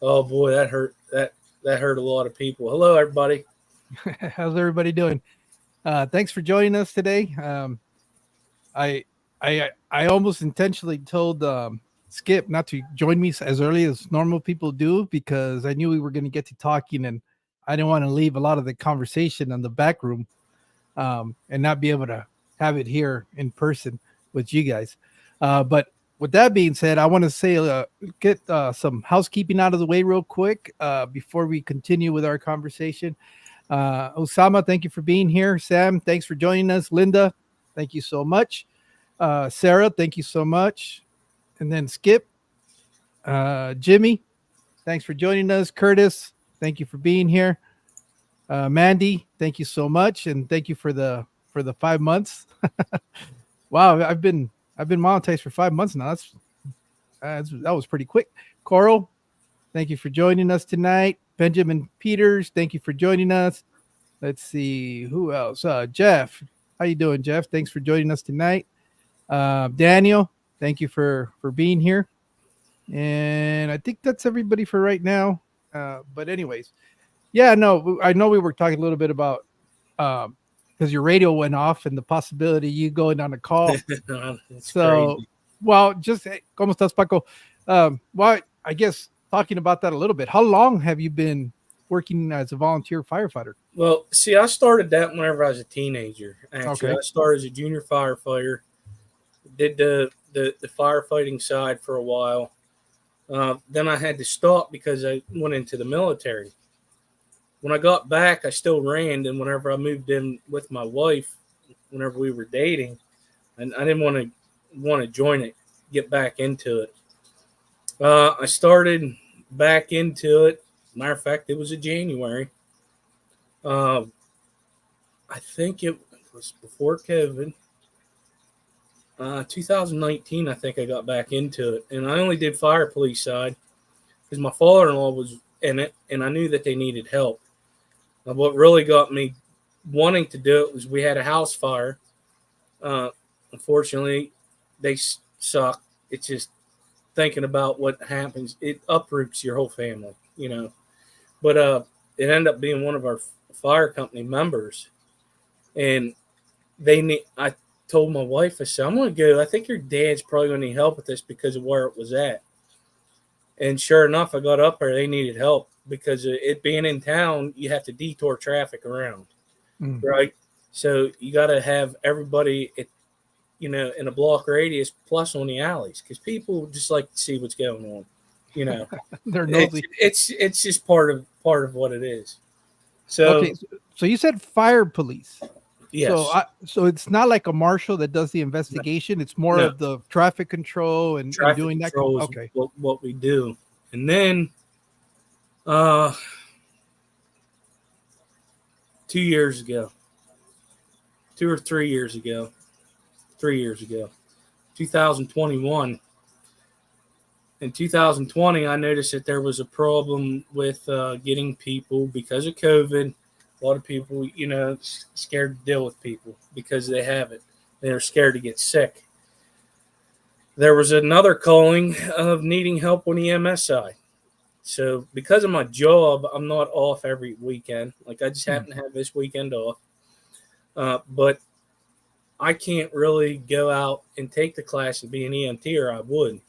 Oh boy, that hurt. That hurt a lot of people. Hello, everybody. How's everybody doing? Thanks for joining us today. I I almost intentionally told Skip not to join me as early as normal people do because I knew we were going to get to talking, and I didn't want to leave a lot of the conversation in the back room and not be able to have it here in person with you guys. But with that being said, I want to say get some housekeeping out of the way real quick before we continue with our conversation. Osama, thank you for being here. Sam, thanks for joining us. Linda, thank you so much. Sarah, thank you so much. And then Skip, Jimmy, thanks for joining us. Curtis, thank you for being here. Mandy, thank you so much, and thank you for the 5 months. Wow, I've been monetized for 5 months now. That was pretty quick. Coral, thank you for joining us tonight. Benjamin Peters, thank you for joining us. Let's see who else. Jeff, how you doing, Jeff? Thanks for joining us tonight. Daniel, thank you for being here. And I think that's everybody for right now. But anyways, yeah, no, I know we were talking a little bit about because your radio went off and the possibility you going on a call. It's So, crazy. well, just ¿cómo estás, Paco? Well, I guess talking about that a little bit. How long have you been working as a volunteer firefighter? Well, see, I started that whenever I was a teenager. Actually, Okay. I started as a junior firefighter. Did the firefighting side for a while. Then I had to stop because I went into the military. When I got back, I still ran. And whenever I moved in with my wife, whenever we were dating, and I didn't want to join it, get back into it. I started back into it. Matter of fact, it was in January. Uh, I think it was before COVID. 2019, I think I got back into it, and I only did fire police side because my father-in-law was in it, and I knew that they needed help. What really got me wanting to do it was we had a house fire. Uh, Unfortunately, they suck. It's just thinking about what happens. It uproots your whole family, you know. But it ended up being one of our fire company members, and they need. I told my wife, I said, "I'm going to go. I think your dad's probably going to need help with this because of where it was at." And sure enough, I got up there. They needed help because it being in town, you have to detour traffic around, Mm. right? So you got to have everybody, in a block radius plus on the alleys because people just like to see what's going on. You know, They're it's nosy. it's just part of what it is. Okay, So so you said fire police. yes, So it's not like a marshal that does the no, investigation. It's more no, of the traffic control and traffic doing that. control is Okay. what we do, and then uh, 2 years ago, 2 or 3 years ago, 3 years ago, 2021. In 2020, I noticed that there was a problem with getting people because of COVID. A lot of people, scared to deal with people because they have it. They're scared to get sick. There was another calling of needing help on the EMS side. So because of my job, I'm not off every weekend. Like I just Hmm. happen to have this weekend off. But I can't really go out and take the class and be an EMT, or I would.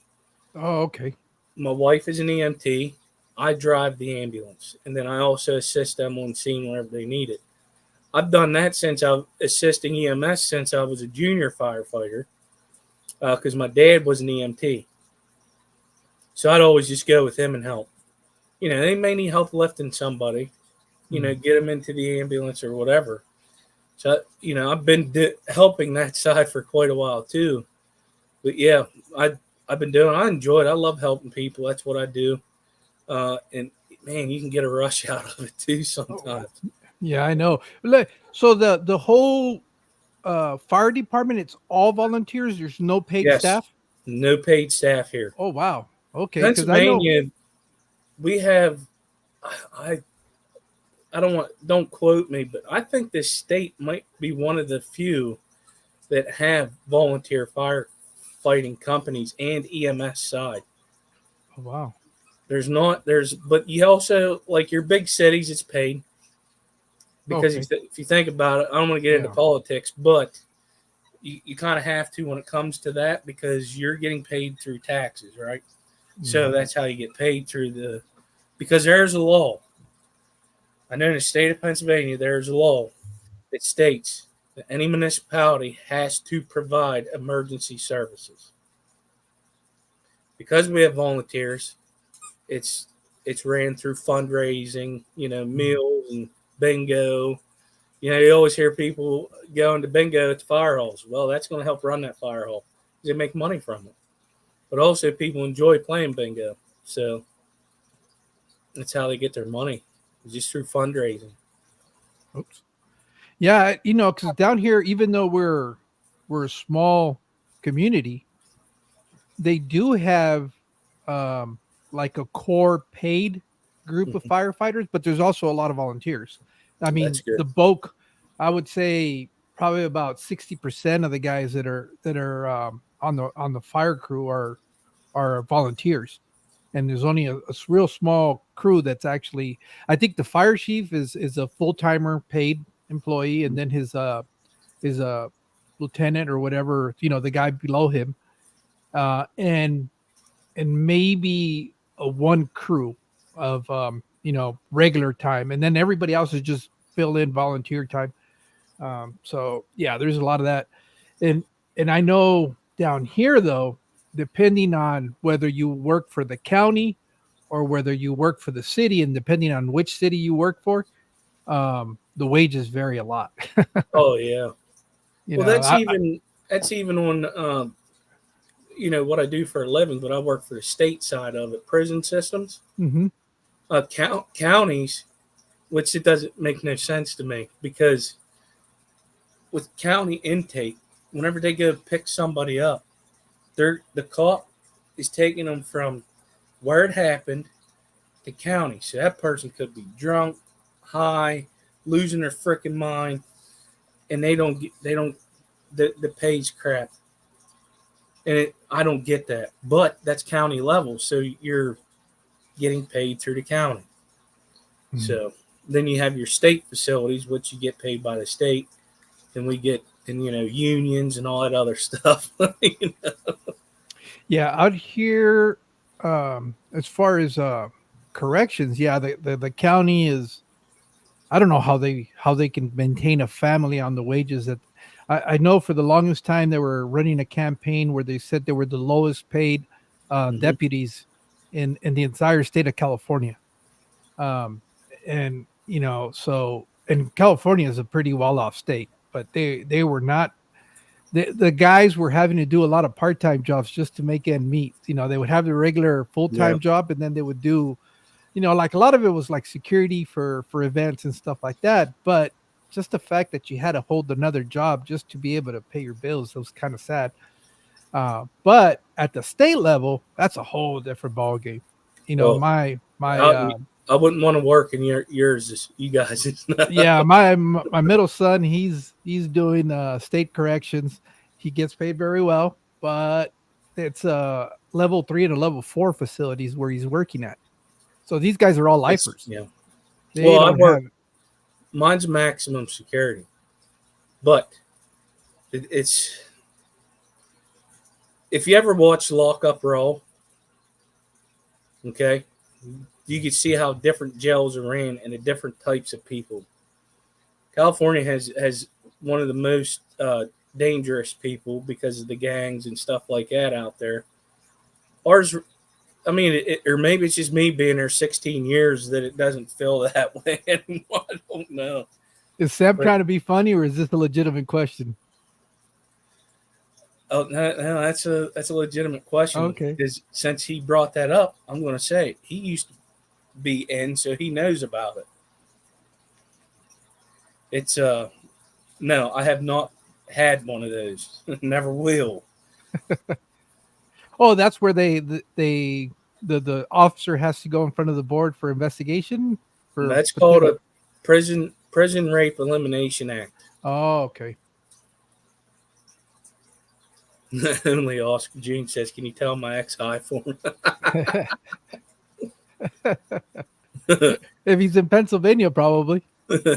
Oh, okay. My wife is an EMT. I drive the ambulance, and then I also assist them on scene whenever they need it. I've done that since I've assisting EMS since I was a junior firefighter because my dad was an EMT. So I'd always just go with him and help. They may need help lifting somebody, Hmm. get them into the ambulance or whatever. So, I've been helping that side for quite a while too. But yeah, I've been doing. I enjoy it. I love helping people. That's what I do. And man, you can get a rush out of it too Oh, sometimes. yeah, I know. So the whole fire department, it's all volunteers. There's no paid Yes, staff. no paid staff here. Oh wow. Okay, because I know. Pennsylvania, we have. I I don't quote me, but I think this state might be one of the few that have volunteer firefighting companies and EMS side. Oh wow. But you also, like your big cities, it's paid because Okay. if you think about it, I don't want to get into Yeah. politics, but you kind of have to when it comes to that because you're getting paid through taxes, right? So Mhm. that's how you get paid because there's a law. I know in the state of Pennsylvania, there's a law that states that any municipality has to provide emergency services. Because we have volunteers, it's it's ran through fundraising, Mhm. meals and bingo. You always hear people going to bingo at the fire halls. Well, that's going to help run that fire hall. They make money from it. But also, people enjoy playing bingo. So that's how they get their money, just through fundraising. Oops. Yeah, because down here, even though we're a small community, they do have um, like a core paid group of Mhm. firefighters, but there's also a lot of volunteers. I That's mean, good. the bulk, I would say, probably about 60% of the guys that are on the fire crew are volunteers, and there's only a real small crew that's actually. I think the fire chief is a full timer paid employee, and then his lieutenant or whatever, the guy below him, and maybe a one crew of regular time, and then everybody else is just fill in volunteer time. So yeah, there's a lot of that, and I know down here though, depending on whether you work for the county or whether you work for the city, and depending on which city you work for, the wages vary a lot. Oh yeah. you Well, know, that's even on what I do for a living, but I work for the state side of it, prison systems, mhm. counties, which it doesn't make no sense to me because with county intake, whenever they go pick somebody up, the cop is taking them from where it happened to county. So that person could be drunk, high, losing their freaking mind, and they don't the pay's crap. And I don't get that, but that's county level, so you're getting paid through the county. Mhm. So then you have your state facilities, which you get paid by the state, and we get and unions and all that other stuff. Yeah, out here, as far as corrections, yeah, the county is. I don't know how they can maintain a family on the wages that. I know for the longest time they were running a campaign where they said they were the lowest paid Hmm. deputies in the entire state of California. Um, and so and California is a pretty well off state, but they were not. The guys were having to do a lot of part-time jobs just to make end meet. They would have the regular Yeah. full-time job, and then they would do, like a lot of it was like security for events and stuff like that. But just the fact that you had to hold another job just to be able to pay your bills, it was kind of sad. But at the state level, that's a whole different ball game. Well, My I, I wouldn't want to work in yours. You guys. yeah, my middle son, he's doing state corrections. He gets paid very well, but it's level 3 and a level 4 facilities where he's working at. So these guys are all It's lifers. yeah. They Well, I don't work. have. Mine's maximum security, but it's if you ever watch Lock Up Roll, okay, you can see how different jails are ran and the different types of people. California has one of the most dangerous people because of the gangs and stuff like that out there. Ours, I mean, or maybe it's just me being there 16 years that it doesn't feel that way anymore. I don't know, Is Sam but trying to be funny, or is this a legitimate question? oh no, that's a legitimate question Okay. because since he brought that up, I'm going to say he used to be in, so he knows about it. It's no, I have not had one of those. Never will. Oh, that's where the officer has to go in front of the board for investigation And for that's called specific. a prison rape elimination act. Oh, okay. Only Oscar June says, "Can you tell my ex hi for me?" If he's in Pennsylvania, probably.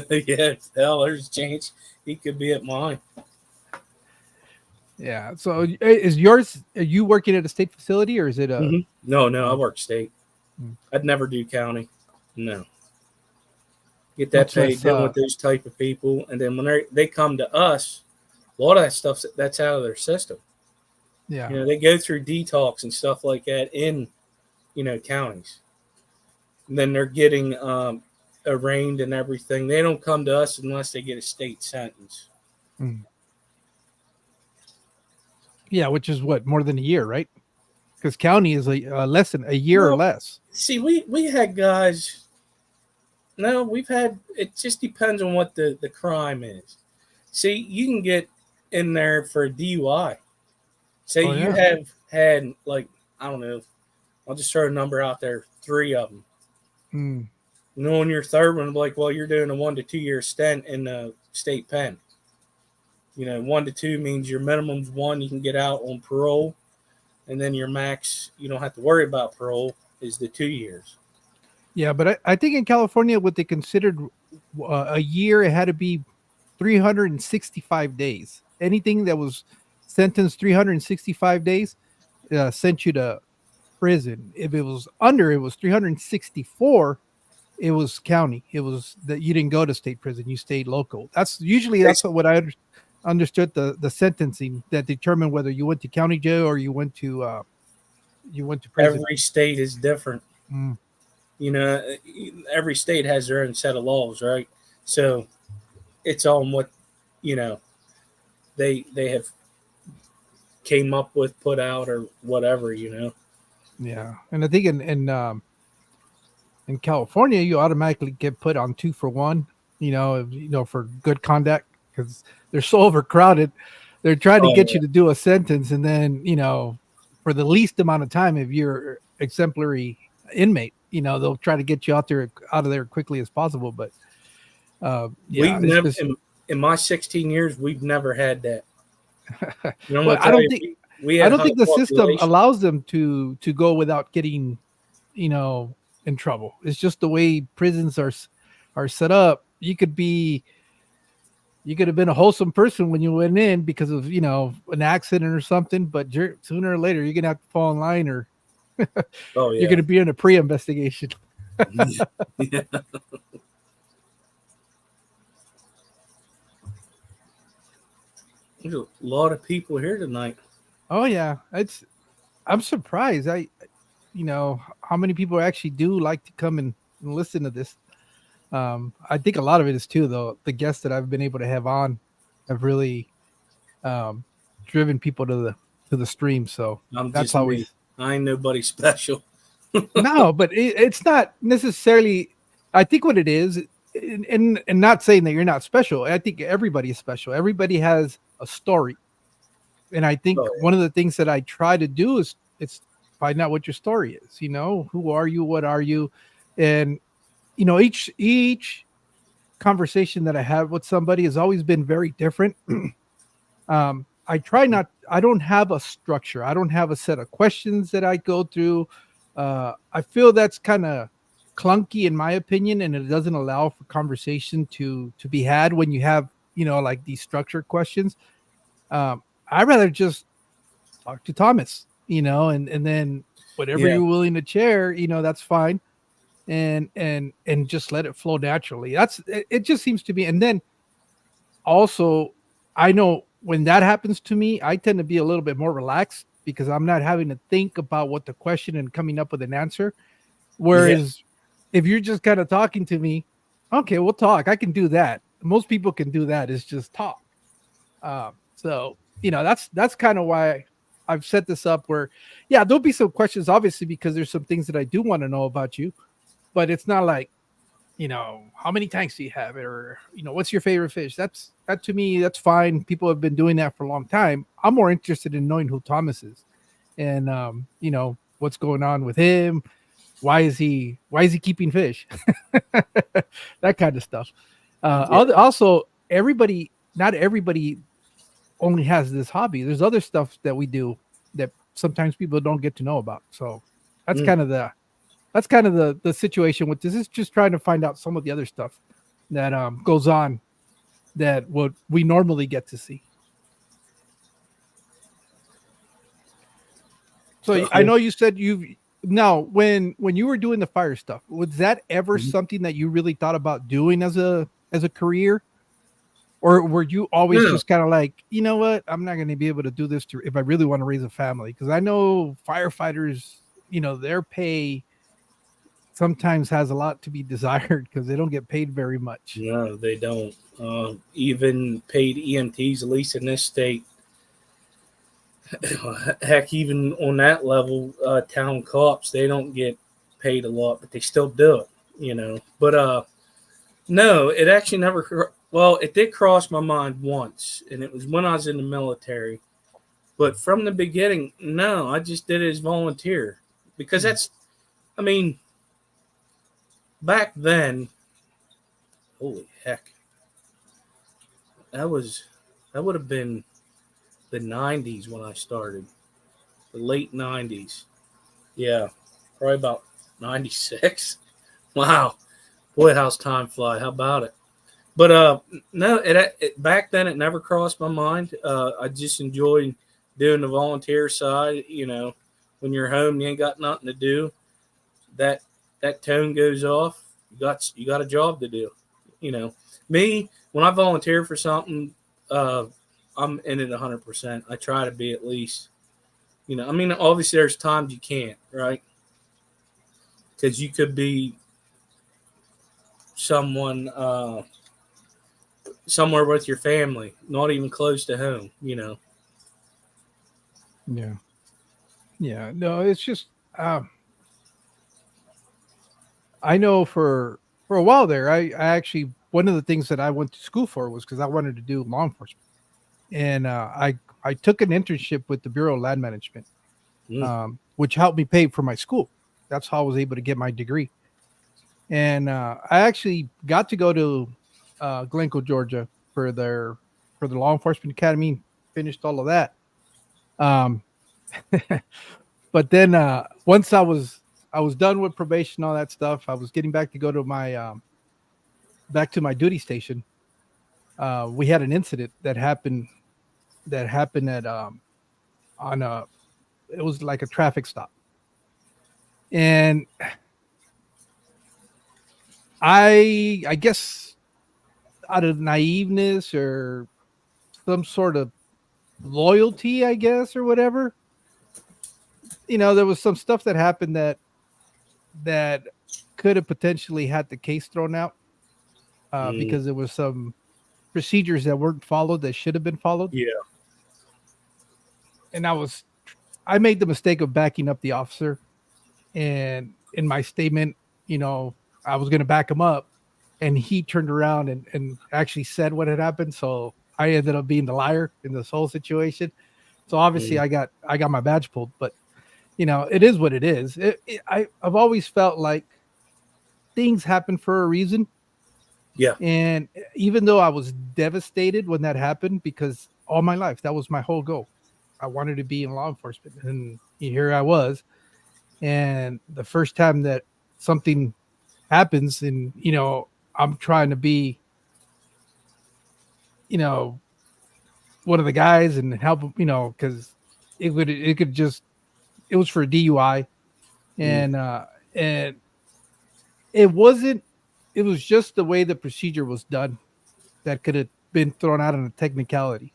Yes, hell, there's a chance he could be at mine. Yeah. So is yours? Are you working at a state facility or is it a? No, I Oh, work state. mm. I'd never do county. No, get that Much paid less. dealing with those type of people, and then when they come to us, a lot of that stuff that's out of their system. Yeah. You know, they go through detox and stuff like that in counties. And then they're getting arraigned and everything. They don't come to us unless they get a state sentence. Mm. Yeah, which is what, more than a year, right? Because county is less than a year or Well, less. see, we had guys. No, we've had. It just depends on what the crime is. See, you can get in there for a DUI. Say Oh, you yeah. have had, like, I don't know. I'll just throw a number out there. 3 of them. Mm. On your third one, like, well, you're doing a 1 to 2 year stint in the state pen. 1 to 2 means your minimum's 1. You can get out on parole, and then your max, you don't have to worry about parole, is the 2 years. Yeah, but I think in California, what they considered a year, it had to be 365 days. Anything that was sentenced 365 days sent you to prison. If it was under, it was 364. It was county. It was that you didn't go to state prison. You stayed local. That's what I understood the sentencing that determined whether you went to county jail or you went to prison. Every state is different. Mm. Every state has their own set of laws, right? So it's on what they have came up with, put out, or whatever. Yeah, and I think in California, you automatically get put on 2 for 1. For good conduct because they're so overcrowded. They're trying to get you to do a sentence, and then for the least amount of time, if you're exemplary inmate, they'll try to get you out of there quickly as possible. But we've never in my 16 years, we've never had that. Well, I don't think the system allows them to go without getting in trouble. It's just the way prisons are set up. You could have been a wholesome person when you went in because of an accident or something, but sooner or later you're gonna have to fall in line, or you're gonna be in a pre-investigation. Yeah. There's a lot of people here tonight. Oh yeah, I'm surprised. How many people actually do like to come and listen to this. I think a lot of it is too, though. The guests that I've been able to have on have really driven people to the stream. So that's always. I ain't nobody special. No, but it's not necessarily. I think what it is, and not saying that you're not special. I think everybody is special. Everybody has a story, and I think one of the things that I try to do is find out what your story is. Who are you? What are you? And each conversation that I have with somebody has always been very different. I don't have a structure. I don't have a set of questions that I go through. I feel that's kind of clunky in my opinion, and it doesn't allow for conversation to be had when you have, like these structured questions. I'd rather just talk to Thomas, and then whatever you're willing to share, that's fine. And just let it flow naturally. It just seems to be. And then also, I know when that happens to me, I tend to be a little bit more relaxed because I'm not having to think about what the question and coming up with an answer. Whereas if you're just kind of talking to me, okay, we'll talk. I can do that. Most people can do that, is just talk. So that's kind of why I've set this up where, there'll be some questions, obviously, because there's some things that I do want to know about you. But it's not like, how many tanks do you have? Or, what's your favorite fish? That to me, that's fine. People have been doing that for a long time. I'm more interested in knowing who Thomas is and, what's going on with him. Why is he keeping fish? That kind of stuff. Also, not everybody only has this hobby. There's other stuff that we do that sometimes people don't get to know about. So that's kind of that's kind of the situation with this. Is just trying to find out some of the other stuff that goes on that what we normally get to see. So I know you said you now when you were doing the fire stuff, was that ever something that you really thought about doing as a career? Or were you always just kind of like, you know what, I'm not going to be able to do this if I really want to raise a family? Because I know firefighters, their pay sometimes has a lot to be desired because they don't get paid very much. No, they don't. Even paid EMTs, at least in this state, heck, even on that level, town cops, they don't get paid a lot, but they still do it, But no, it actually never. Well, it did cross my mind once, and it was when I was in the military. But from the beginning, no, I just did it as volunteer because that's, I mean, back then, holy heck, that would have been the 90s when I started, the late 90s. Yeah, probably about 96. Wow. Boy, how's time fly? How about it? But no, it back then it never crossed my mind. I just enjoyed doing the volunteer side. When you're home, you ain't got nothing to do. That tone goes off. You got a job to do. Me, when I volunteer for something, I'm in it 100%. I try to be at least. Obviously there's times you can't, right? Because you could be someone somewhere with your family, not even close to home. Yeah. No, it's just I know for a while there, I actually one of the things that I went to school for was because I wanted to do law enforcement, and I took an internship with the Bureau of Land Management, which helped me pay for my school. That's how I was able to get my degree. And I actually got to go to Glencoe, Georgia, for the law enforcement academy. Finished all of that. But then once I was done with probation, all that stuff, I was getting back to go to my duty station. We had an incident that happened at on a it was like a traffic stop, and I guess out of naiveness or some sort of loyalty, I guess, or whatever, there was some stuff that happened that could have potentially had the case thrown out because there was some procedures that weren't followed that should have been followed. Yeah. And I made the mistake of backing up the officer, and in my statement, I was going to back him up, and he turned around and actually said what had happened. So I ended up being the liar in this whole situation. So obviously I got my badge pulled, but it is what it is. I've always felt like things happen for a reason. Yeah. And even though I was devastated when that happened, because all my life, that was my whole goal. I wanted to be in law enforcement, and here I was. And the first time that something happens, and I'm trying to be, one of the guys and help, because it was for a DUI, and it wasn't. It was just the way the procedure was done that could have been thrown out on a technicality.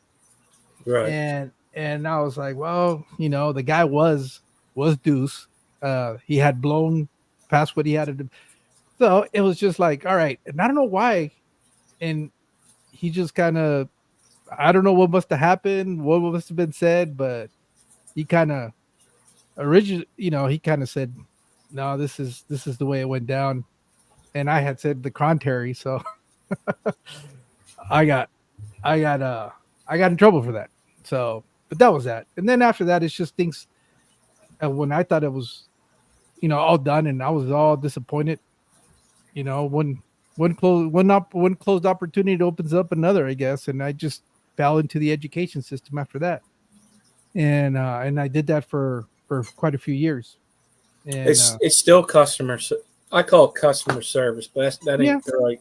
Right. And I was like, well, the guy was deuce. He had blown past what he had to do. So it was just like, all right. And I don't know why. And he just kind of, I don't know what must have happened, what must have been said, but he kind of he kind of said, no, this is the way it went down. And I had said the contrary. So I got in trouble for that. So, but that was that. And then after that, it's just things when I thought it was, all done, and I was all disappointed, one closed opportunity opens up another, I guess. And I just fell into the education system after that. And I did that for quite a few years. And It's still I call it customer service, but that yeah, ain't the right.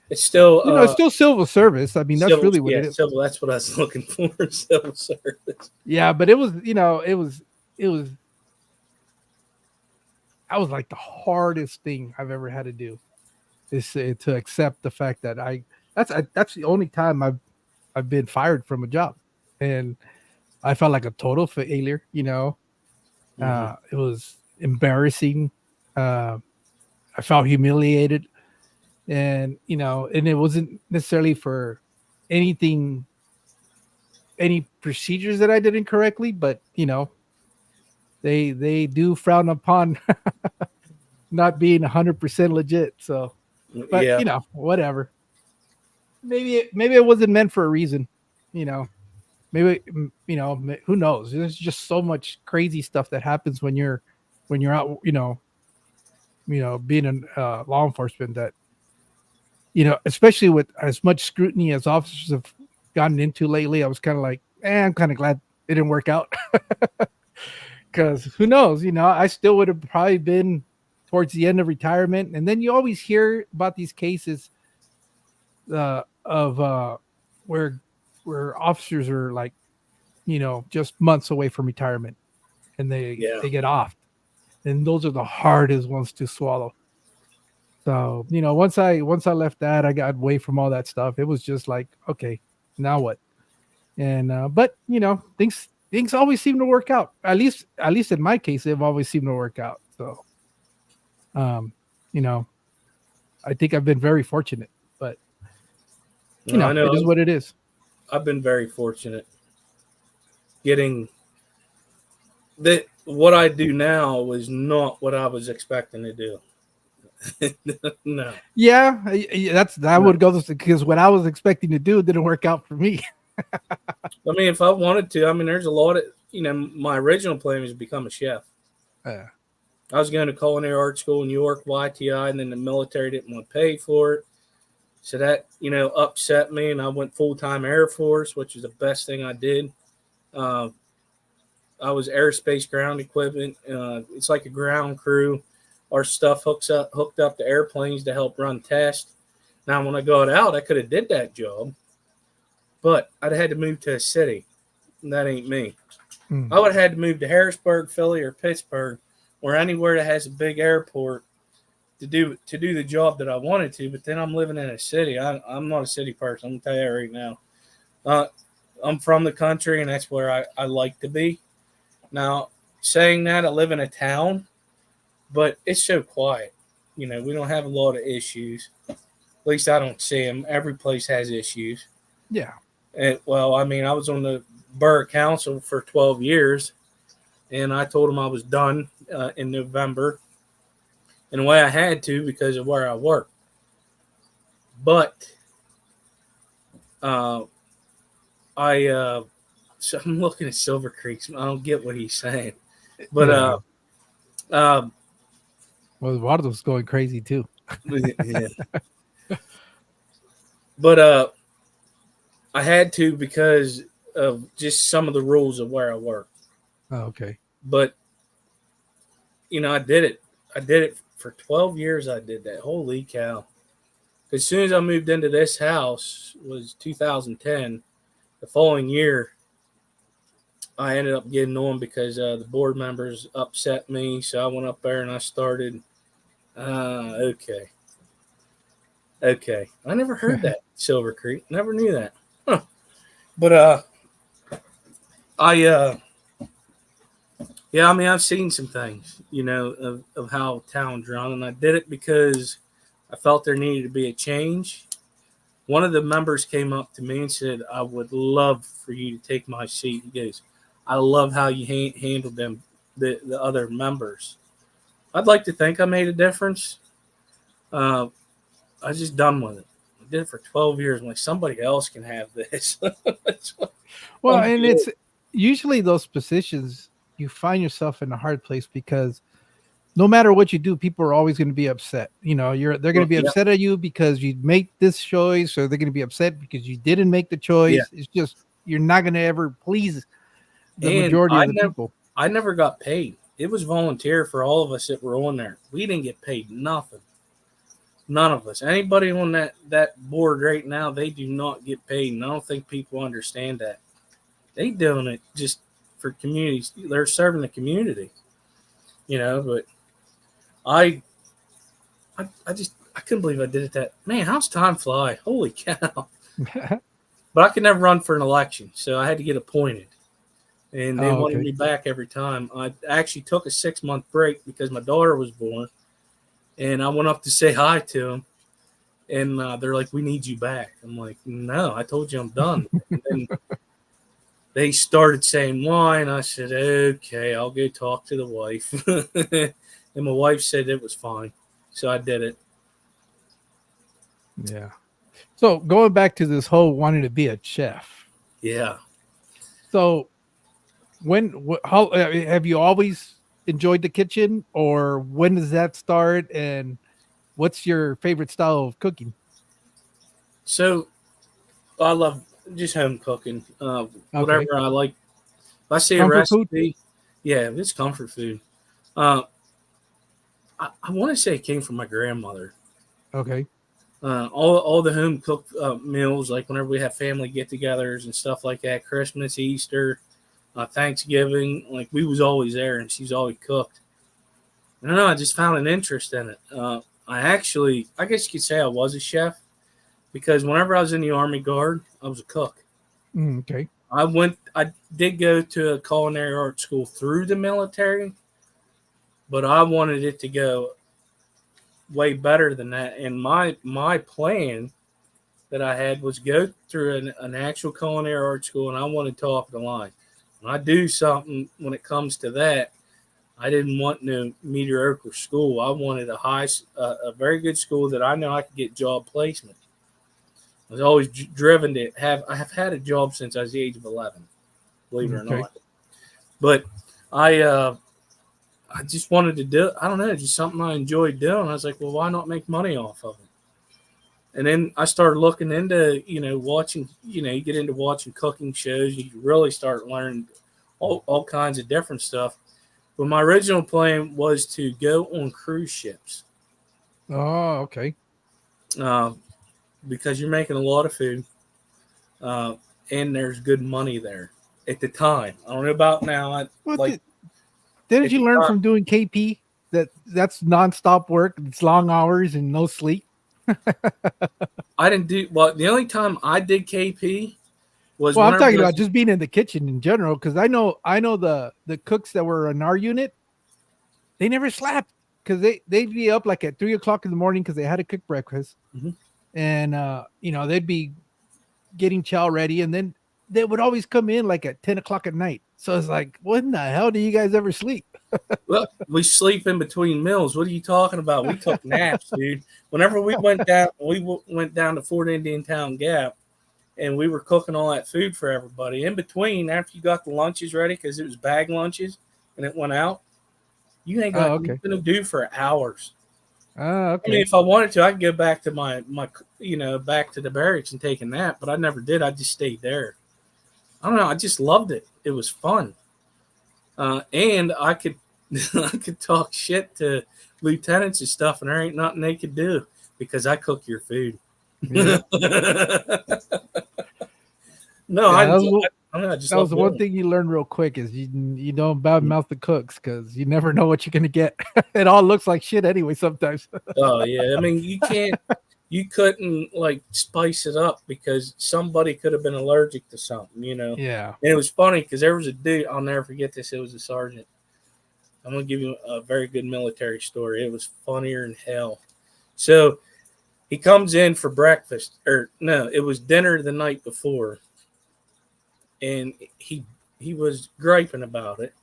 It's still it's still civil service. I mean, that's civil. really what Yeah, it is. civil. That's what I was looking for. Civil service. Yeah, but it was, it was that was like the hardest thing I've ever had to do is to accept the fact that that's the only time I've been fired from a job, and I felt like a total failure. Mm-hmm. It was embarrassing. Uh, I felt humiliated, and and it wasn't necessarily for anything, any procedures that I did incorrectly, but they do frown upon not being 100% legit. So, but Yeah. whatever. Maybe it wasn't meant for a reason. You know, maybe who knows? There's just so much crazy stuff that happens when you're out. Being in law enforcement, that especially with as much scrutiny as officers have gotten into lately. I was kind of like, I'm kind of glad it didn't work out. Because who knows? I still would have probably been towards the end of retirement. And then you always hear about these cases of where officers are like, just months away from retirement, and Yeah. they get off, and those are the hardest ones to swallow. So once I left that, I got away from all that stuff. It was just like, okay, now what? And but things always seem to work out. At least in my case, they've always seemed to work out. So um, you know, I think I've been very fortunate. But No, I know. it is what it is. I've been very fortunate getting that. What I do now was not what I was expecting to do. No. Yeah, that No. would go because what I was expecting to do didn't work out for me. I mean, if I wanted to, I mean, there's a lot of, my original plan was to become a chef. Uh, I was going to culinary art school in New York, YTI, and then the military didn't want to pay for it. So that, upset me, and I went full-time Air Force, which is the best thing I did. Uh, I was aerospace ground equipment. It's like a ground crew. Our stuff hooked up to airplanes to help run tests. Now, when I got out, I could have did that job, but I'd had to move to a city, and that ain't me. I would have had to move to Harrisburg, Philly, or Pittsburgh, or anywhere that has a big airport to do the job that I wanted to. But then I'm living in a city. I'm not a city person. I'm gonna tell you right now. I'm from the country, and that's where I like to be. Now, saying that, I live in a town, but it's so quiet. We don't have a lot of issues. At least I don't see them. Every place has issues. yeah. And, well, I mean, I was on the borough council for 12 years, and I told them I was done in November. In a way, I had to because of where I work. But so I'm looking at Silver Creek. I don't get what he's saying, but Well, Eduardo's going crazy too. yeah. But I had to because of just some of the rules of where I work. Oh, okay. But I did it. I did it for 12 years. I did that. Holy cow! As soon as I moved into this house was 2010. The following year, I ended up getting on because the board members upset me. So I went up there and I started. Okay. I never heard that, Silver Creek. Never knew that. Huh. But yeah, I mean, I've seen some things, of how towns run, and I did it because I felt there needed to be a change. One of the members came up to me and said, "I would love for you to take my seat." He goes, "I love how you handled the other members." I'd like to think I made a difference. I was just done with it. I did it for 12 years. I'm like, somebody else can have this. Well, and it's usually those positions you find yourself in a hard place because no matter what you do, people are always going to be upset. They're going to be upset at you because you make this choice, or they're going to be upset because you didn't make the choice. Yeah. It's just you're not going to ever please the majority of the people. I never got paid. it was volunteer for all of us that were on there. We didn't get paid nothing. None of us. Anybody on that board right now, they do not get paid, and I don't think people understand that. They doing it just for communities. They're serving the community, But I couldn't believe I did it. That man, how's time fly? Holy cow! But I could never run for an election, so I had to get appointed, and they wanted me back every time. I actually took a 6-month break because my daughter was born. And I went up to say hi to them, and they're like, "We need you back." I'm like, "No, I told you I'm done." And then they started saying why, and I said, "Okay, I'll go talk to the wife." And my wife said it was fine, so I did it. Yeah. So going back to this whole wanting to be a chef. Yeah. So how have you always enjoyed the kitchen, or when does that start, and what's your favorite style of cooking? So I love just home cooking. Whatever I like. If I see Comfort a recipe, food? Yeah, it's comfort food. I want to say it came from my grandmother. Okay. All the home cooked meals, like whenever we have family get-togethers and stuff like that, Christmas, Easter, Thanksgiving, like we was always there, and she's always cooked. I don't know. I just found an interest in it. I guess you could say I was a chef because whenever I was in the Army Guard, I was a cook. Okay. I did go to a culinary art school through the military, but I wanted it to go way better than that. And my plan that I had was go through an actual culinary art school, and I wanted top of the line. When I do something when it comes to that, I didn't want no mediocre school. I wanted a very good school that I know I could get job placement. I was always driven to have. I have had a job since I was the age of 11, believe it or not. But I just wanted to do. I don't know, just something I enjoyed doing. I was like, well, why not make money off of it? And then I started looking into, watching. You get into watching cooking shows. You really start learning all kinds of different stuff. But my original plan was to go on cruise ships. Oh, okay. Because you're making a lot of food, and there's good money there at the time. I don't know about now. Didn't you learn from doing KP that's nonstop work? It's long hours and no sleep. I didn't do well. The only time I did KP was. Well, I'm talking about just being in the kitchen in general, because I know the cooks that were in our unit, they never slept because they'd be up like at 3:00 in the morning because they had to cook breakfast, and they'd be getting chow ready, and then they would always come in like at 10:00 at night. So it's like, when the hell do you guys ever sleep? Well, we sleep in between meals. What are you talking about? We took naps, dude. Whenever we went down to Fort Indian Town Gap, and we were cooking all that food for everybody. In between, after you got the lunches ready, because it was bag lunches, and it went out, you ain't got nothing to do for hours. Okay. I mean, if I wanted to, I could go back to my back to the barracks and take a nap, but I never did. I just stayed there. I don't know. I just loved it. It was fun, and I could I could talk shit to lieutenants and stuff, and there ain't nothing they could do because I cook your food. Yeah. No, that was the one thing you learn real quick is you don't badmouth the cooks because you never know what you're gonna get. It all looks like shit anyway sometimes. Oh yeah, I mean you couldn't like spice it up because somebody could have been allergic to something, Yeah. And it was funny because there was a dude, I'll never forget this. It was a sergeant. I'm gonna give you a very good military story. It was funnier than hell. So he comes in for breakfast, or no, it was dinner the night before, and he was griping about it.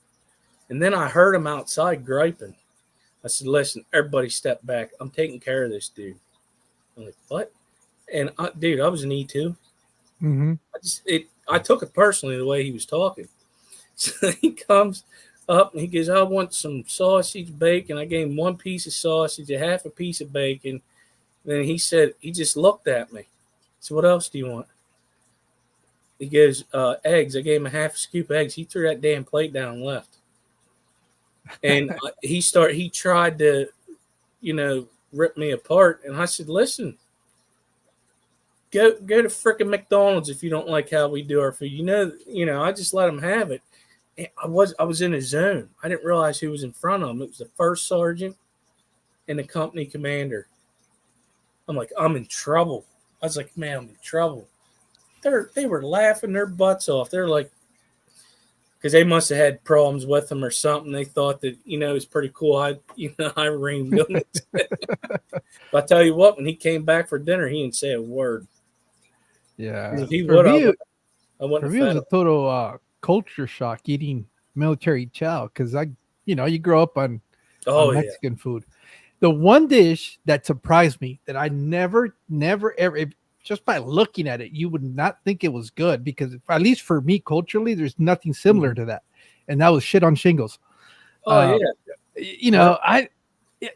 And then I heard him outside griping. I said, "Listen, everybody step back. I'm taking care of this dude." I'm like, "What?" And dude, I was an E2. Mm-hmm. I took it personally the way he was talking. So he comes up and he goes, "I want some sausage, bacon." I gave him one piece of sausage, a half a piece of bacon. Then he said, he just looked at me. So what else do you want? He goes, eggs. I gave him a half a scoop of eggs. He threw that damn plate down and left. And he tried to, rip me apart. And I said, listen, go to frickin' McDonald's if you don't like how we do our food. I just let him have it. And I was in a zone. I didn't realize who was in front of him. It was the first sergeant and the company commander. I'm like, I'm in trouble. I was like, man, I'm in trouble. They were laughing their butts off. They're like, because they must have had problems with him or something. They thought that, it was pretty cool. I reamed him. But I tell you what, when he came back for dinner, he didn't say a word. Yeah. If he would, I wouldn't for me, have it was fed a total culture shock eating military chow because you grow up on Mexican food. The one dish that surprised me that I never, ever, just by looking at it, you would not think it was good because, at least for me, culturally, there's nothing similar to that, and that was shit on shingles. Oh yeah,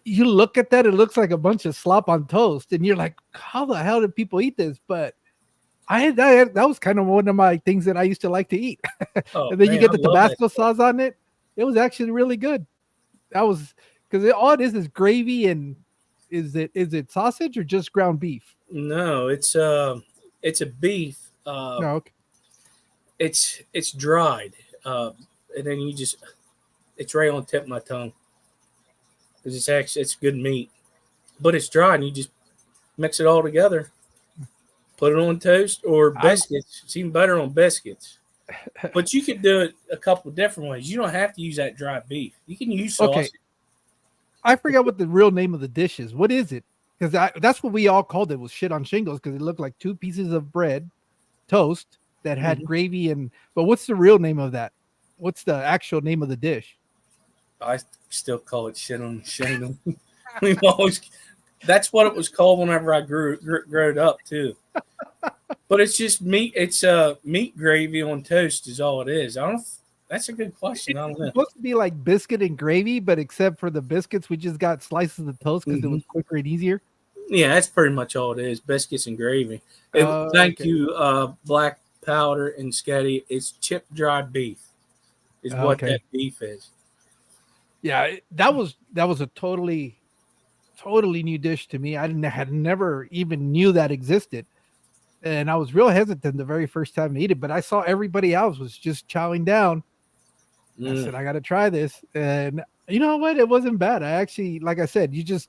you look at that, it looks like a bunch of slop on toast, and you're like, how the hell did people eat this? But that was kind of one of my things that I used to like to eat. And then you get the Tabasco sauce on it. It was actually really good. That was because all it is gravy. And is it sausage or just ground beef? No, it's a beef. No, okay. It's dried, and then it's right on the tip of my tongue because it's good meat, but it's dry, and you just mix it all together. Put it on toast or biscuits. It's even better on biscuits. But you could do it a couple of different ways. You don't have to use that dry beef. You can use sausage. Okay. I forgot what the real name of the dish is. What is it? Because that's what we all called it, was shit on shingles, because it looked like two pieces of bread, toast, that had gravy and. But what's the real name of that? What's the actual name of the dish? I still call it shit on shingles. We've always. That's what it was called whenever I grew up too. But it's just meat. It's meat gravy on toast is all it is. That's a good question. I don't know. It's supposed to be like biscuit and gravy, but except for the biscuits, we just got slices of toast because it was quicker and easier. Yeah, that's pretty much all it is. Biscuits and gravy. Thank you, Black Powder and Sketty. It's chip dry beef is what that beef is. Yeah, that was a totally new dish to me. I had never even knew that existed. And I was real hesitant the very first time to eat it, but I saw everybody else was just chowing down. I said, I got to try this. And you know what? It wasn't bad. I actually, like I said, you just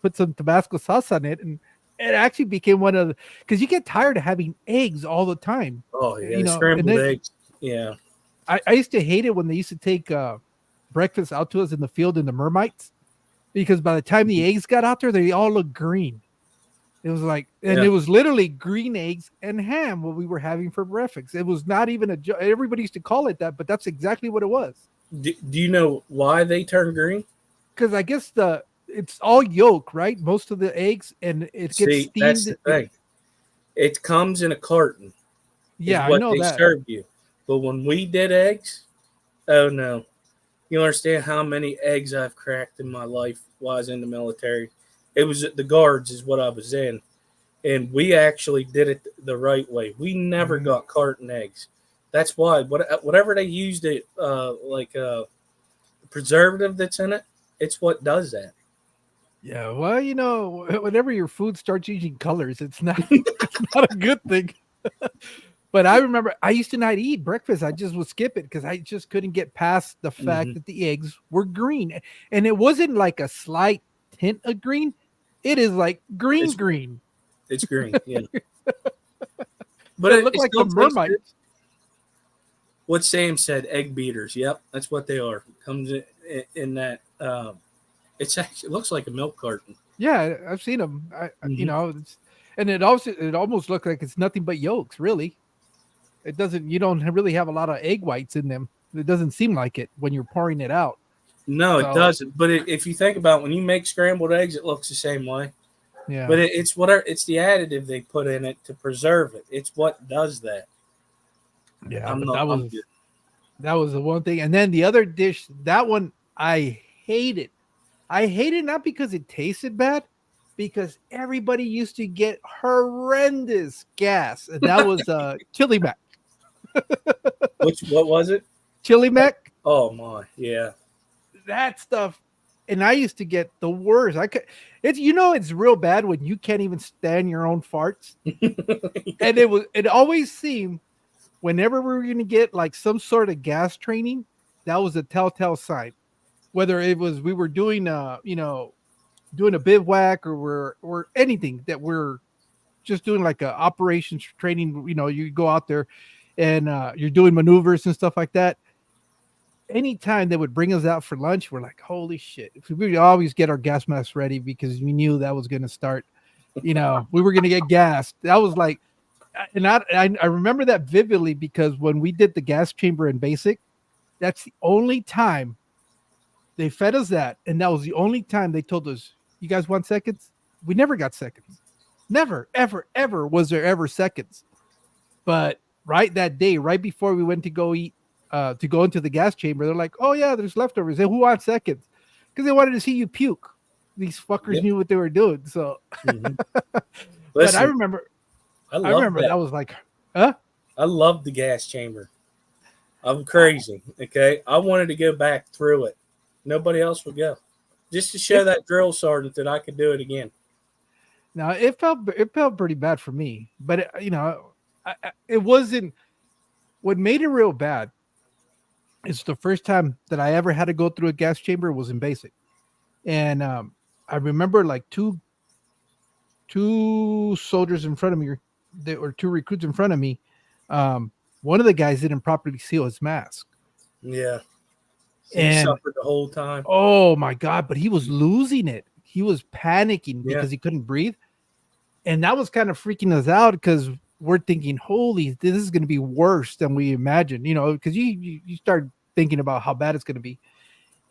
put some Tabasco sauce on it, and it actually became one of because you get tired of having eggs all the time. Oh, yeah. Scrambled eggs. Yeah. I used to hate it when they used to take breakfast out to us in the field in the Mermites, because by the time the eggs got out there, they all looked green. It was like, and it was literally green eggs and ham what we were having for breakfast. It was not even everybody used to call it that, but that's exactly what it was. Do you know why they turn green? Because I guess it's all yolk, right? Most of the eggs, and it gets steamed. That's the thing. It comes in a carton. Yeah, I know they serve you. But when we did eggs, oh no. You understand how many eggs I've cracked in my life while I was in the military? It was the Guards is what I was in. And we actually did it the right way. We never got carton eggs. That's why whatever they used it like preservative that's in it, it's what does that. Yeah, well, whenever your food starts using colors, it's not a good thing. But I remember I used to not eat breakfast. I just would skip it because I just couldn't get past the fact that the eggs were green. And it wasn't like a slight tint of green. It is like green. It's green, yeah. But it looked like the Mermites. What Sam said, egg beaters. Yep, that's what they are. Comes in that. It looks like a milk carton. Yeah, I've seen them. And it almost looks like it's nothing but yolks. Really, it doesn't. You don't really have a lot of egg whites in them. It doesn't seem like it when you're pouring it out. No, it doesn't. But if you think about it, when you make scrambled eggs, it looks the same way. Yeah. But it's the additive they put in it to preserve it. It's what does that. Yeah, that was the one thing. And then the other dish, that one I hated. I hated not because it tasted bad, because everybody used to get horrendous gas, and that was chili mac. What was it? Chili mac. Oh my, yeah. that stuff. And I used to get the worst. It's real bad when you can't even stand your own farts. And it always seemed whenever we were going to get like some sort of gas training, that was a telltale sign. Whether it was we were doing doing a bivouac or anything that we're just doing like a operations training, you go out there and you're doing maneuvers and stuff like that. Anytime they would bring us out for lunch, we're like, holy shit. We would always get our gas mask ready because we knew that was going to start, we were going to get gassed. That was like, and I remember that vividly because when we did the gas chamber in basic, that's the only time they fed us that. And that was the only time they told us, you guys want seconds? We never got seconds. Never, ever, ever was there ever seconds. But right that day, right before we went to go eat, to go into the gas chamber, they're like, oh yeah, there's leftovers. And who wants seconds? Because they wanted to see you puke. These fuckers knew what they were doing. So, but I remember that was like, huh? I love the gas chamber. I'm crazy. Okay. I wanted to go back through it. Nobody else would go. Just to show that drill sergeant that I could do it again. Now it felt pretty bad for me, but it wasn't. What made it real bad is the first time that I ever had to go through a gas chamber was in basic, and I remember like two soldiers in front of me, or two recruits in front of me. One of the guys didn't properly seal his mask. Yeah. He suffered the whole time. Oh my God, but he was losing it. He was panicking because he couldn't breathe. And that was kind of freaking us out because we're thinking, holy, this is going to be worse than we imagined, because you start thinking about how bad it's going to be.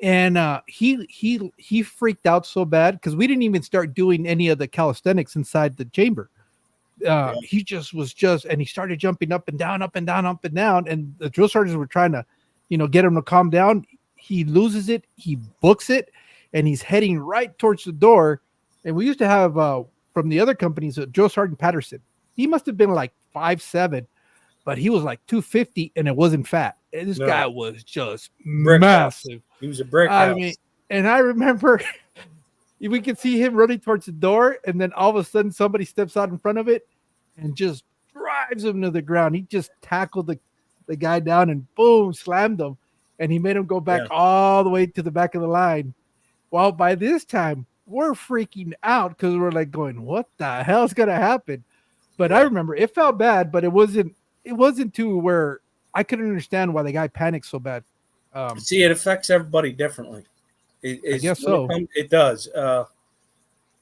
And he freaked out so bad because we didn't even start doing any of the calisthenics inside the chamber. He and he started jumping up and down, up and down, up and down. And the drill sergeants were trying to, get him to calm down. He loses it. He books it. And he's heading right towards the door. And we used to have, from the other companies, Drill Sergeant Patterson. He must have been like 5'7", but he was like 250 and it wasn't fat. And this guy was just massive. He was a brick house. And I remember we could see him running towards the door, and then all of a sudden somebody steps out in front of it and just drives him to the ground. He just tackled the guy down and boom, slammed him. And he made him go back all the way to the back of the line. Well, by this time, we're freaking out because we're like going, what the hell is going to happen? But I remember it felt bad, but it wasn't to where I couldn't understand why the guy panicked so bad. See, it affects everybody differently. I guess so. It does.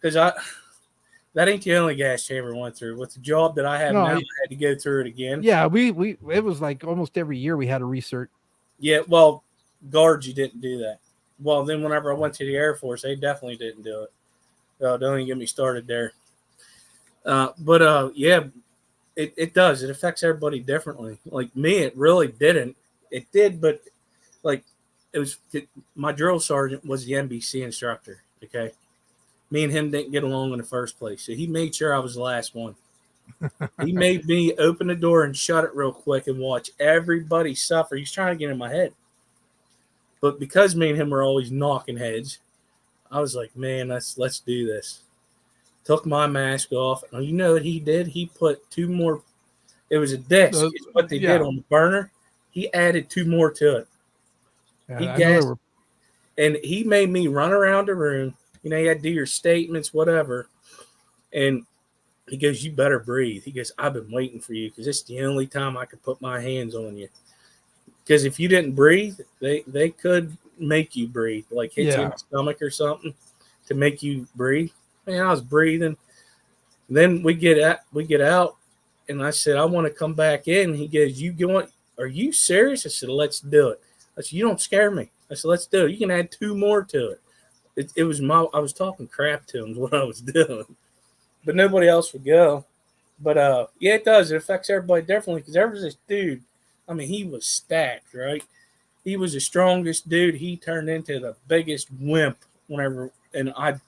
Because that ain't the only gas chamber I went through. With the job that I have now, I had to go through it again. Yeah, it was like almost every year we had a recert. Yeah, well, guards, you didn't do that. Well, then whenever I went to the Air Force, they definitely didn't do it. Don't even get me started there. It does. It affects everybody differently. Like me, it really didn't. It did, but like my drill sergeant was the NBC instructor. Okay, me and him didn't get along in the first place, so he made sure I was the last one. He made me open the door and shut it real quick and watch everybody suffer. He's trying to get in my head. But because me and him were always knocking heads, I was like, man, let's do this. Took my mask off. And you know what he did? He put two more. It was a disc. It's what they did on the burner. He added two more to it. He gassed. And he made me run around the room. You had to do your statements, whatever. And he goes, you better breathe. He goes, I've been waiting for you because it's the only time I could put my hands on you. Because if you didn't breathe, they could make you breathe, like hit you in the stomach or something to make you breathe. Man, I was breathing. Then we get out, and I said, I want to come back in. He goes, are you serious? I said, let's do it. I said, you don't scare me. I said, let's do it. You can add two more to it. I was talking crap to him is what I was doing. But nobody else would go. But, it does. It affects everybody differently because there was this dude. I mean, he was stacked, right? He was the strongest dude. He turned into the biggest wimp whenever. And of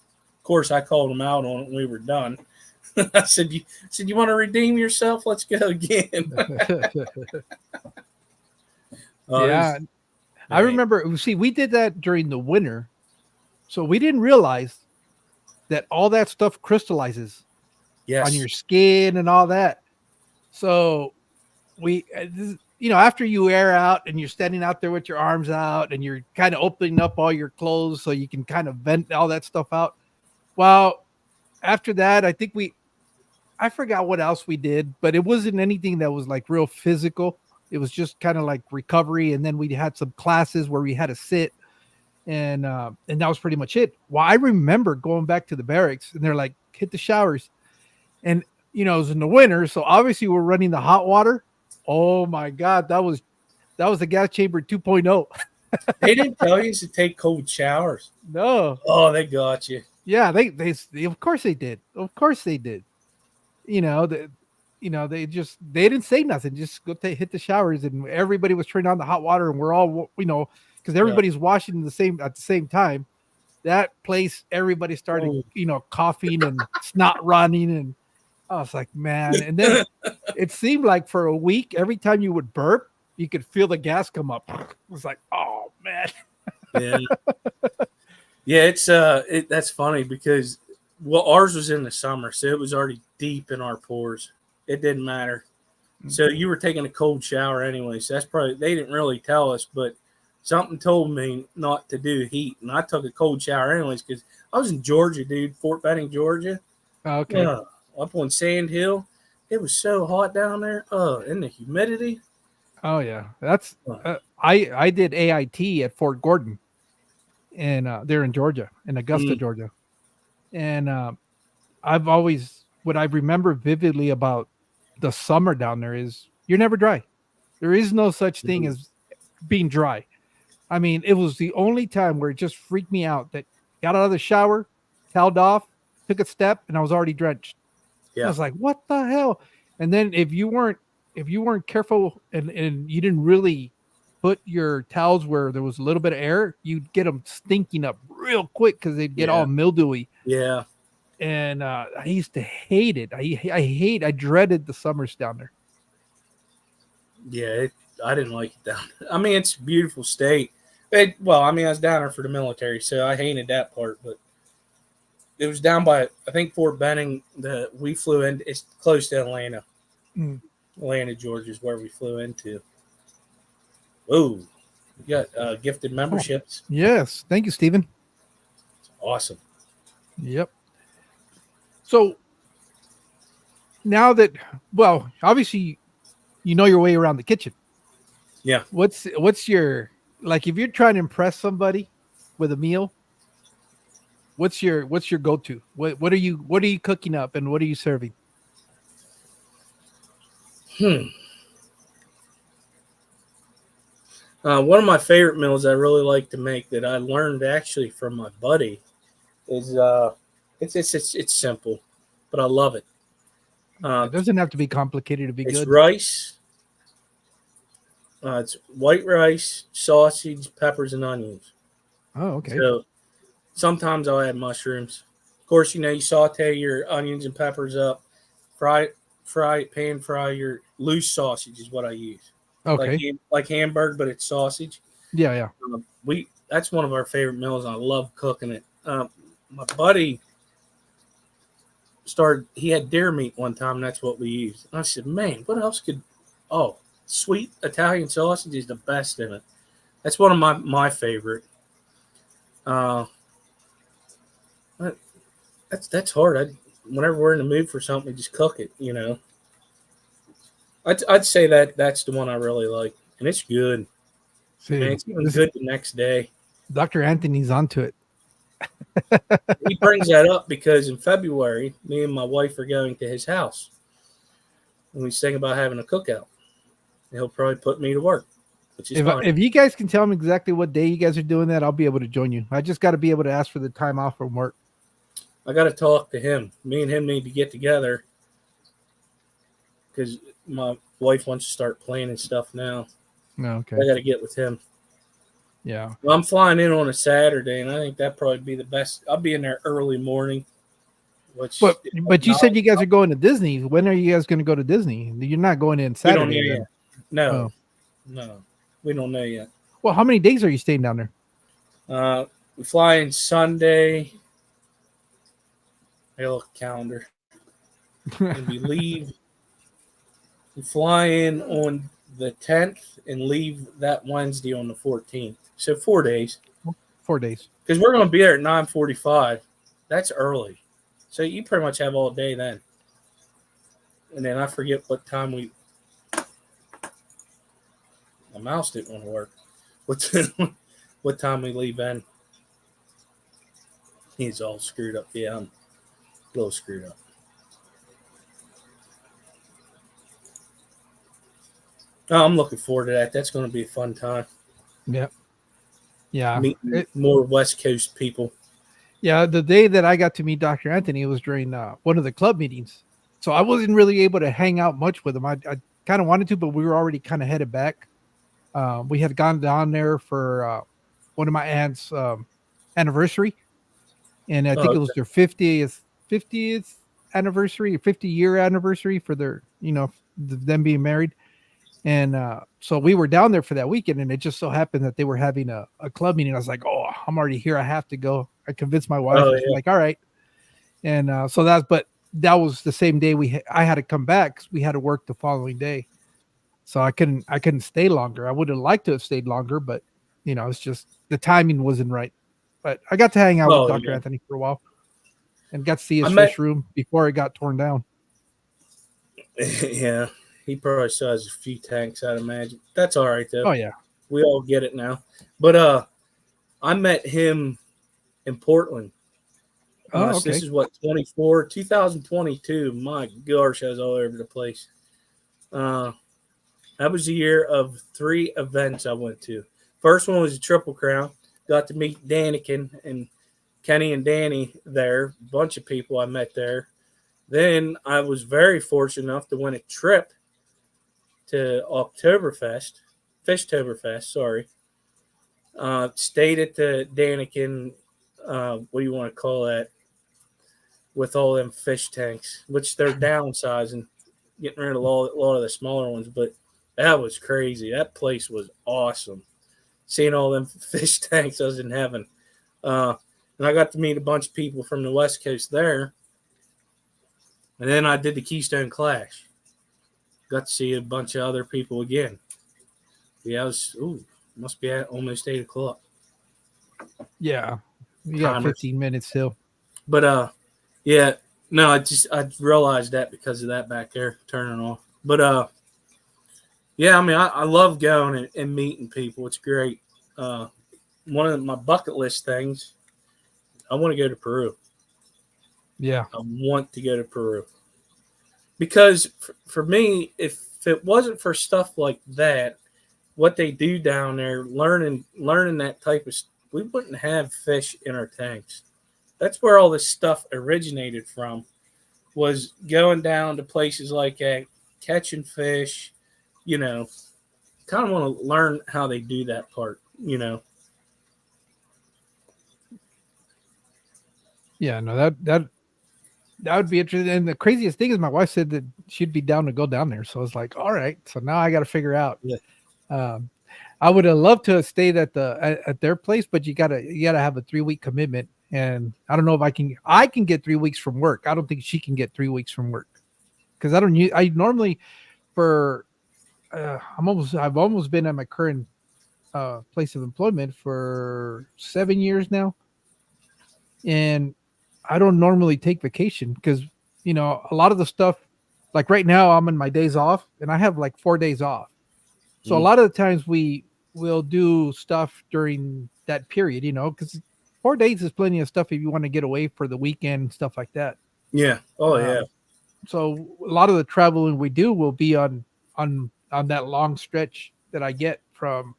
course, I called him out on it when we were done. I said, you want to redeem yourself? Let's go again. I remember, see, we did that during the winter. So we didn't realize that all that stuff crystallizes on your skin and all that. So after you air out and you're standing out there with your arms out and you're kind of opening up all your clothes so you can kind of vent all that stuff out. Well, after that, I forgot what else we did, but it wasn't anything that was like real physical. It was just kind of like recovery. And then we had some classes where we had to sit and that was pretty much it. Well, I remember going back to the barracks and they're like, hit the showers. And, it was in the winter. So obviously we're running the hot water. Oh my God. That was the gas chamber 2.0. They didn't tell you to take cold showers. No. Oh, they got you. Yeah. They of course they did. Of course they did. They didn't say nothing. Just go hit the showers, and everybody was turning on the hot water, and we're all, because everybody's washing at the same time. That place, everybody started, coughing and snot running, and I was like, man. And then it seemed like for a week, every time you would burp, you could feel the gas come up. It was like, oh man. Yeah. Yeah, it's that's funny because ours was in the summer, so it was already deep in our pores. It didn't matter. So you were taking a cold shower anyway. So that's probably, they didn't really tell us, but something told me not to do heat. And I took a cold shower anyways because I was in Georgia, dude, Fort Benning, Georgia. Okay. Up on Sand Hill. It was so hot down there. And the humidity. Oh, yeah. That's I did AIT at Fort Gordon. And they're in Georgia, in Augusta, Georgia. And what I remember vividly about the summer down there is you're never dry. There is no such thing as being dry. I mean, it was the only time where it just freaked me out that got out of the shower, toweled off, took a step, and I was already drenched. Yeah. I was like, what the hell? And then if you weren't careful and you didn't really put your towels where there was a little bit of air, you'd get them stinking up real quick because they'd get all mildewy. Yeah. And I used to hate it. I dreaded the summers down there. Yeah, I didn't like it down there. I mean, it's a beautiful state. I was down there for the military, so I hated that part. But it was down by, I think, Fort Benning that we flew in. It's close to Atlanta. Atlanta, Georgia is where we flew into. Whoa, you got gifted memberships. Oh, yes. Thank you, Stephen. Awesome. Yep. So now that, obviously you know your way around the kitchen. Yeah. What's your, like, if you're trying to impress somebody with a meal, what's your go-to? What are you cooking up and what are you serving? One of my favorite meals I really like to make that I learned actually from my buddy is it's simple, but I love it. It doesn't have to be complicated to be good. It's rice. It's white rice, sausage, peppers, and onions. Oh, okay. So sometimes I'll add mushrooms. Of course, you saute your onions and peppers up, pan fry your loose sausage is what I use. Okay. Like Hamburg, but it's sausage. Yeah. That's one of our favorite meals, and I love cooking it. My buddy he had deer meat one time, and that's what we used. And I said, man, what else sweet Italian sausage is the best in it. That's one of my favorite. That's hard. Whenever we're in the mood for something, we just cook it, I'd say that's the one I really like, and it's good. See, man, it's even good the next day. Dr. Anthony's onto it. He brings that up because in February, me and my wife are going to his house, and he's thinking about having a cookout. And he'll probably put me to work, which is fine. If you guys can tell him exactly what day you guys are doing that, I'll be able to join you. I just got to be able to ask for the time off from work. I got to talk to him. Me and him need to get together because my wife wants to start planning stuff now. Okay. I got to get with him. Yeah. Well, I'm flying in on a Saturday, and I think that'd probably be the best. I'll be in there early morning. But you said you guys are going to Disney. When are you guys going to go to Disney? You're not going in Saturday. We don't know yet. No, we don't know yet. Well, how many days are you staying down there? We fly in Sunday. I look at the calendar, and we leave. We fly in on the 10th and leave that Wednesday on the 14th. So 4 days. 4 days. Because we're going to be there at 9:45. That's early. So you pretty much have all day then. And then I forget what time my mouse didn't want to work. What time we leave in. He's all screwed up. Yeah, I'm a little screwed up. Oh, I'm looking forward to that. That's going to be a fun time. Yeah. Yeah. Meeting more West Coast people. Yeah. The day that I got to meet Dr. Anthony was during one of the club meetings. So I wasn't really able to hang out much with him. I kind of wanted to, but we were already kind of headed back. We had gone down there for one of my aunt's anniversary. And I think it was their 50th anniversary, 50-year anniversary for their, them being married. And so we were down there for that weekend, and it just so happened that they were having a club meeting. I was like, oh, I'm already here. I have to go. I convinced my wife. She's like, all right. And but that was the same day I had to come back because we had to work the following day. So I couldn't stay longer. I would have liked to have stayed longer, but it's just the timing wasn't right. But I got to hang out with Dr. Anthony for a while and got to see his fish room before it got torn down. Yeah. He probably still has a few tanks, I'd imagine. That's all right, though. Oh, yeah. We all get it now. But I met him in Portland. Okay. This is 2022. My gosh, I was all over the place. That was the year of 3 events I went to. First one was a Triple Crown. Got to meet Daniken and Kenny and Danny there. A bunch of people I met there. Then I was very fortunate enough to win a trip to Fishtoberfest, sorry. Stayed at the Daniken, what do you want to call that, with all them fish tanks, which they're downsizing, getting rid of a lot of the smaller ones, but that was crazy. That place was awesome. Seeing all them fish tanks, I was in heaven. And I got to meet a bunch of people from the West Coast there. And then I did the Keystone Clash. Got to see a bunch of other people again. Yeah, must be at almost 8 o'clock. Yeah. You got 15 minutes still. But yeah, no, I realized that because of that back there turning off. But yeah, I mean I love going and meeting people. It's great. One of my bucket list things, I want to go to Peru. Yeah. I want to go to Peru. Because for me, if it wasn't for stuff like that, what they do down there, learning that type of stuff, we wouldn't have fish in our tanks. That's where all this stuff originated from, was going down to places like that, catching fish, kind of want to learn how they do that part, Yeah, no, that would be interesting. And the craziest thing is my wife said that she'd be down to go down there. So I was like, all right. So now I got to figure out. Yeah. I would have loved to have stayed at their place, but you gotta have a 3-week commitment. And I don't know if I can get 3 weeks from work. I don't think she can get 3 weeks from work. Cause I normally I've almost been at my current place of employment for 7 years now. And I don't normally take vacation because, a lot of the stuff, like right now I'm in my days off and I have like 4 days off. So a lot of the times we will do stuff during that period, because 4 days is plenty of stuff if you want to get away for the weekend and stuff like that. Yeah. Oh, yeah. So a lot of the traveling we do will be on that long stretch that I get from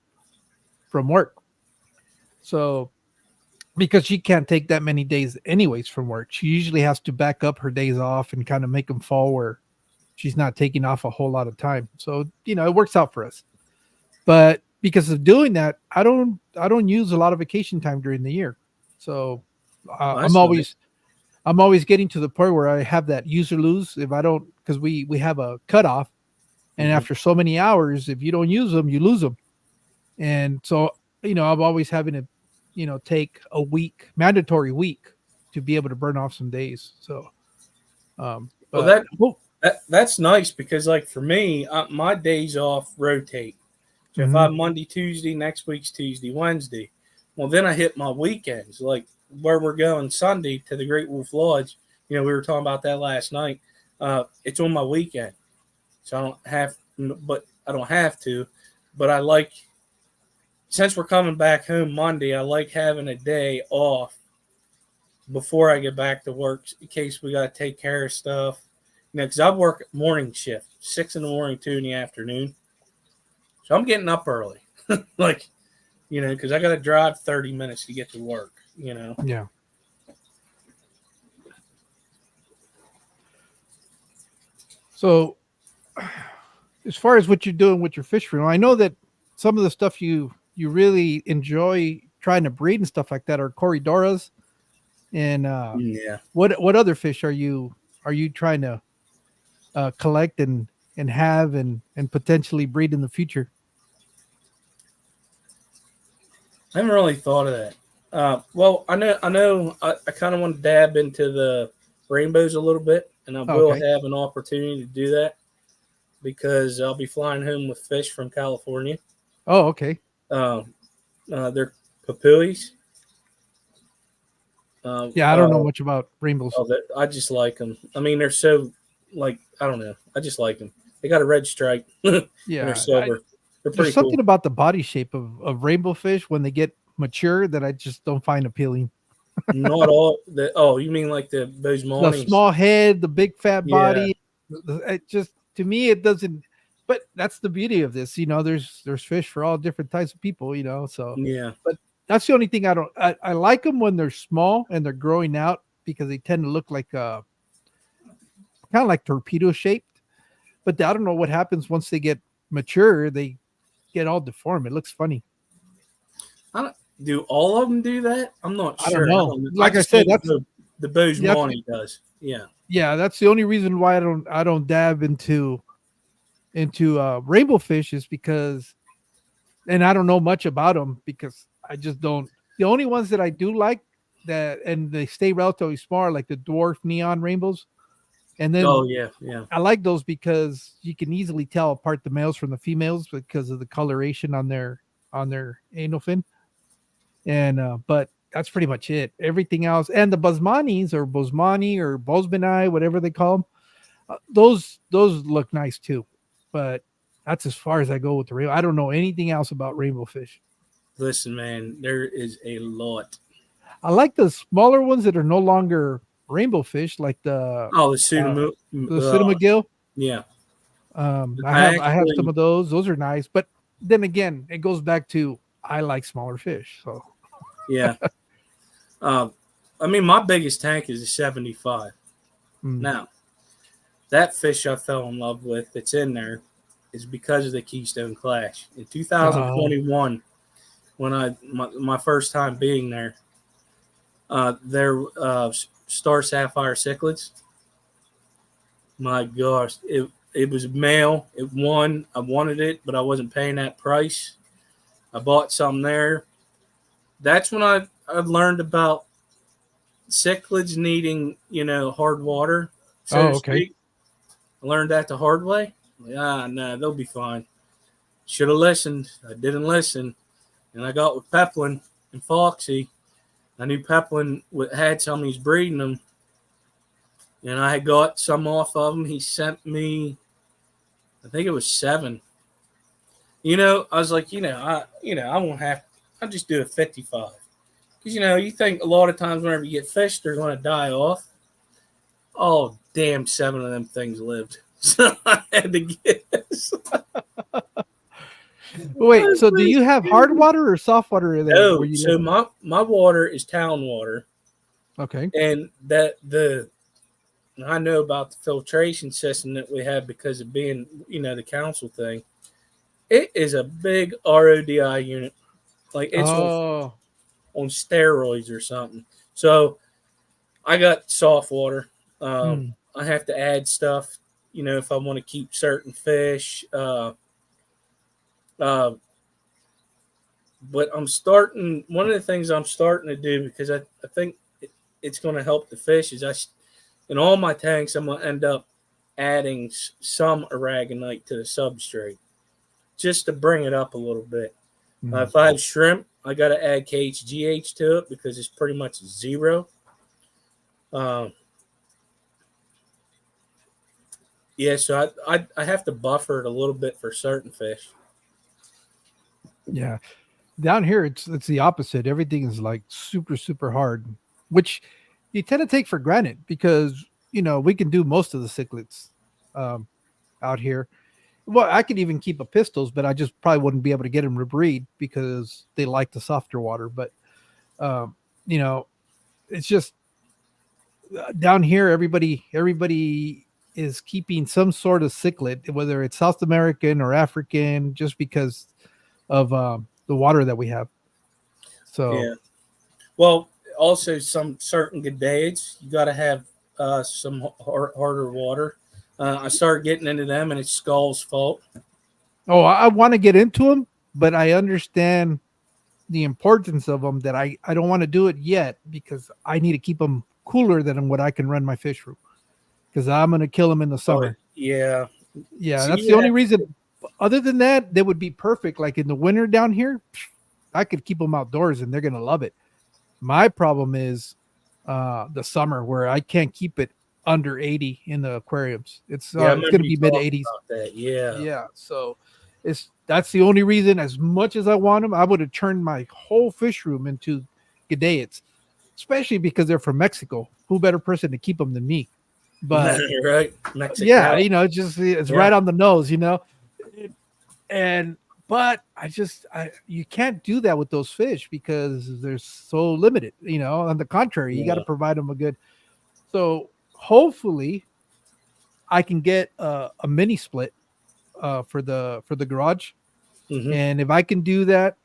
work. So because she can't take that many days anyways from work, she usually has to back up her days off and kind of make them fall where she's not taking off a whole lot of time. So, it works out for us. But because of doing that, I don't use a lot of vacation time during the year. So I'm always getting to the point where I have that use or lose. If I don't, because we have a cutoff, and after so many hours, if you don't use them, you lose them. And so, I'm always having to, take a mandatory week to be able to burn off some days. So, Well, but that's nice because, like for me, my days off rotate. So if I mhm. have Monday, Tuesday, next week's Tuesday, Wednesday. Well, then I hit my weekends, like where we're going Sunday to the Great Wolf Lodge. We were talking about that last night. It's on my weekend, so I don't have to. But I like, since we're coming back home Monday, I like having a day off before I get back to work in case we got to take care of stuff. Because I work morning shift, 6 in the morning, 2 in the afternoon. So I'm getting up early, like, because I got to drive 30 minutes to get to work. Yeah. So, as far as what you're doing with your fish room, I know that some of the stuff you really enjoy trying to breed and stuff like that are corridoras. And Yeah. what other fish are you trying to collect and have and potentially breed in the future? I haven't really thought of that. Well, I kind of want to dab into the rainbows a little bit, and I will Okay. have an opportunity to do that because I'll be flying home with fish from California. Oh, okay. Um, they're papuis. Uh, Yeah, I don't know uh, much about rainbows. I just like them. I mean, they're so, like, I don't know. I just like them. They got a red stripe and they're Yeah, silver. They're there's pretty something cool. about the body shape of rainbow fish when they get mature that I just don't find appealing. Not all the. Oh, you mean like those The mornings? small head, the big fat Yeah, body. It just, to me, it doesn't. But that's the beauty of this. There's fish for all different types of people. So, yeah. but that's the only thing I don't. I like them when they're small and they're growing out because they tend to look like kind of like torpedo shaped. But I don't know what happens once they get mature. They get all deformed. It looks funny. I don't, do all of them do that? I'm not I don't sure. I know. don't know. I Like I just know said, that's the that's Bosemani does. Yeah. yeah, that's the only reason why I don't dab into rainbow fish is because, and I don't know much about them because I just don't. The only ones that I do like that and they stay relatively small are like the dwarf neon rainbows, and then Oh yeah, yeah. I like those because you can easily tell apart the males from the females because of the coloration on their anal fin. And but that's pretty much it. Everything else, and the Bosmanis or Bosmani or Bosmanai, whatever they call them, those look nice too. But that's as far as I go with the rainbow. I don't know anything else about rainbow fish. Listen, man, there is a lot. I like the smaller ones that are no longer rainbow fish, like Oh, the uh, pseudo. the cinema gill. Yeah. I I have some actually, of those. Those are nice. But then again, it goes back to I like smaller fish. So yeah. Um, I mean, my biggest tank is a 75. mm. Now, that fish I fell in love with that's in there is because of the Keystone Clash in Oh, 2021 when my first time being there. Their Star Sapphire cichlids. My gosh, it was male. It won. I wanted it, but I wasn't paying that price. I bought some there. That's when I learned about cichlids needing hard water, so oh, to okay. speak. I learned that the hard way. Like, no, they'll be fine. Should have listened. I didn't listen, and I got with Peplin and Foxy. I knew Peplin had some. He's breeding them, and I got some off of him. He sent me, I think it was 7. I was like, I won't have. I'll just do a 55 because you think a lot of times whenever you get fish, they're going to die off. Oh, damn! 7 of them things lived, so I had to guess. Wait, so do you have hard water or soft water there No, where you live? so my water is town water, Okay. and I know about the filtration system that we have because of being the council thing. It is a big RODI unit, like it's Oh. on steroids or something. So I got soft water. Hmm. I have to add stuff, if I want to keep certain fish. Uh, But I'm starting. One of the things I'm starting to do, because I think it's going to help the fish, is in all my tanks I'm going to end up adding some aragonite to the substrate just to bring it up a little bit. If I have shrimp, I got to add KHGH to it because it's pretty much zero. Yeah, so I have to buffer it a little bit for certain fish. Yeah. Down here it's the opposite. Everything is like super hard, which you tend to take for granted because we can do most of the cichlids out here. Well, I could even keep a pistols, but I just probably wouldn't be able to get them to breed because they like the softer water. But um, you know, it's just down here. Everybody is keeping some sort of cichlid, whether it's South American or African, just because of the water that we have. So Yeah. Well, also some certain gideids, you got to have some harder water. I started getting into them, and it's Skull's fault. oh, I want to get into them, but I understand the importance of them. That I don't want to do it yet because I need to keep them cooler than what I can run my fish through. Because I'm going to kill them in the Oh, summer. yeah. Yeah, So that's you the only have, reason. Other than that, they would be perfect. Like in the winter down here, I could keep them outdoors and they're going to love it. My problem is the summer where I can't keep it under 80 in the aquariums. It's yeah, I it's remember going to you be mid talking 80s. about that. Yeah. Yeah, so that's the only reason. As much as I want them, I would have turned my whole fish room into Gideyats, especially because they're from Mexico. Who better person to keep them than me? But Right. yeah, Mexicali. it's Yeah. right on the nose, and but I you can't do that with those fish because they're so limited. On the contrary, you got to Yeah. provide them a good. So hopefully, I can get a mini split for the garage, Hmm. and if I can do that,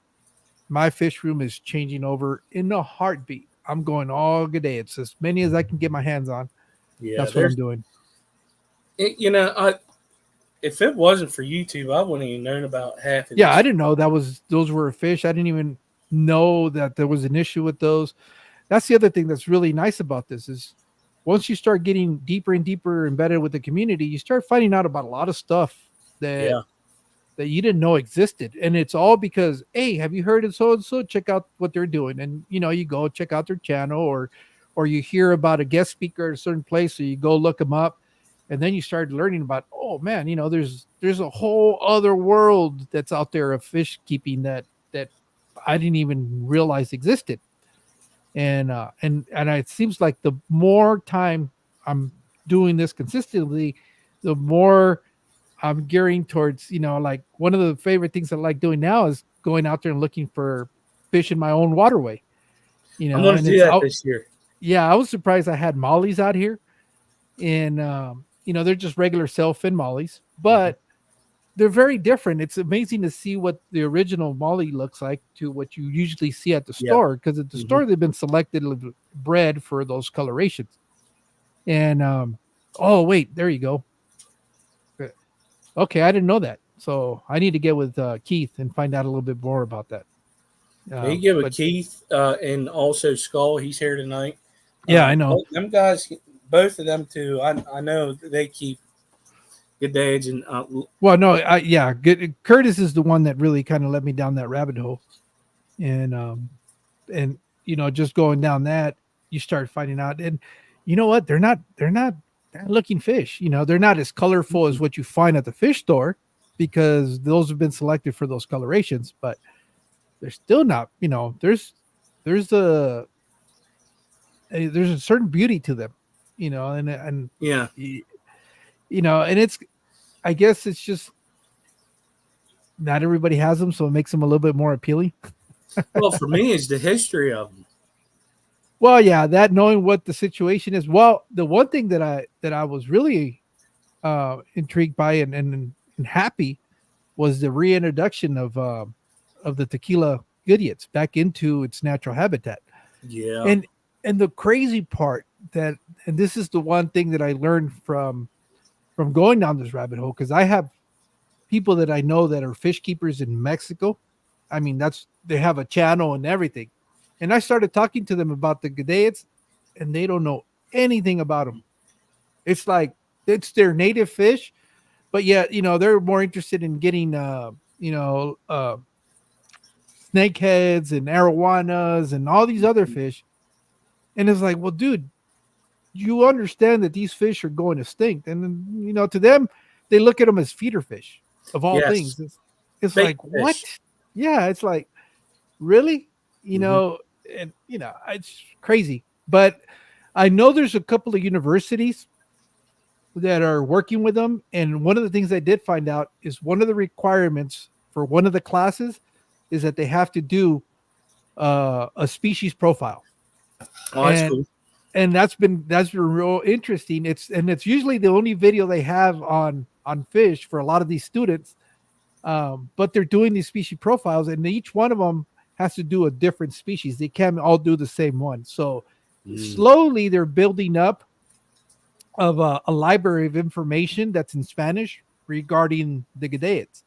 my fish room is changing over in a heartbeat. I'm going all good day. It's as many as I can get my hands on. Yeah. That's what I'm doing. If it wasn't for YouTube, I wouldn't even known about half of Yeah, I these. didn't know those were a fish. I didn't even know that there was an issue with those. That's the other thing that's really nice about this is once you start getting deeper and deeper embedded with the community, you start finding out about a lot of stuff that Yeah. that you didn't know existed. And it's all because, hey, have you heard of so and so? Check out what they're doing. And you go check out their channel, or you hear about a guest speaker at a certain place, so you go look them up. And then you start learning about, oh man, there's a whole other world that's out there of fish keeping that I didn't even realize existed. And it seems like the more time I'm doing this consistently, the more I'm gearing towards, like one of the favorite things I like doing now is going out there and looking for fish in my own waterway, I'm going to and do it's that out. this year. Yeah, I was surprised I had mollies out here, and they're just regular sailfin mollies, Hmm. but they're very different. It's amazing to see what the original molly looks like to what you usually see at the Yeah. store, because at the Hmm. store they've been selected, bred for those colorations. And oh wait, there you go. Okay, I didn't know that. So I need to get with Keith and find out a little bit more about that. You get with But Keith and also Skull. He's here tonight. yeah, I know. Them guys, both of them too. I know they keep good days and Well, no, yeah, good. Curtis is the one that really kind of led me down that rabbit hole, and just going down that, you start finding out, and you know what? They're not bad looking fish. They're not as colorful as what you find at the fish store because those have been selected for those colorations, but they're still not. There's there's a certain beauty to them, and yeah. and it's, I guess it's just not everybody has them, so it makes them a little bit more appealing. Well, for me, it's the history of them. Well, yeah, that knowing what the situation is. Well, the one thing that I was really intrigued by and happy was the reintroduction of the tequila idiots back into its natural habitat. Yeah. And the crazy part that, and this is the one thing that I learned from going down this rabbit hole, because I have people that I know that are fish keepers in Mexico. I mean, they have a channel and everything. And I started talking to them about the Gadates, and they don't know anything about them. It's like it's their native fish, but yet, they're more interested in getting snakeheads and arowanas and all these other fish. And it's like, well, dude, you understand that these fish are going extinct. And then, to them, they look at them as feeder fish of all Yes. things. It's Bait like, what? fish. Yeah, it's like, really? And it's crazy. But I know there's a couple of universities that are working with them. And one of the things I did find out is one of the requirements for one of the classes is that they have to do a species profile. Oh, that's And cool. that's been real interesting. It's usually the only video they have on fish for a lot of these students. But they're doing these species profiles, and each one of them has to do a different species. They can't all do the same one. So slowly they're building up of a library of information that's in Spanish regarding the Gadates.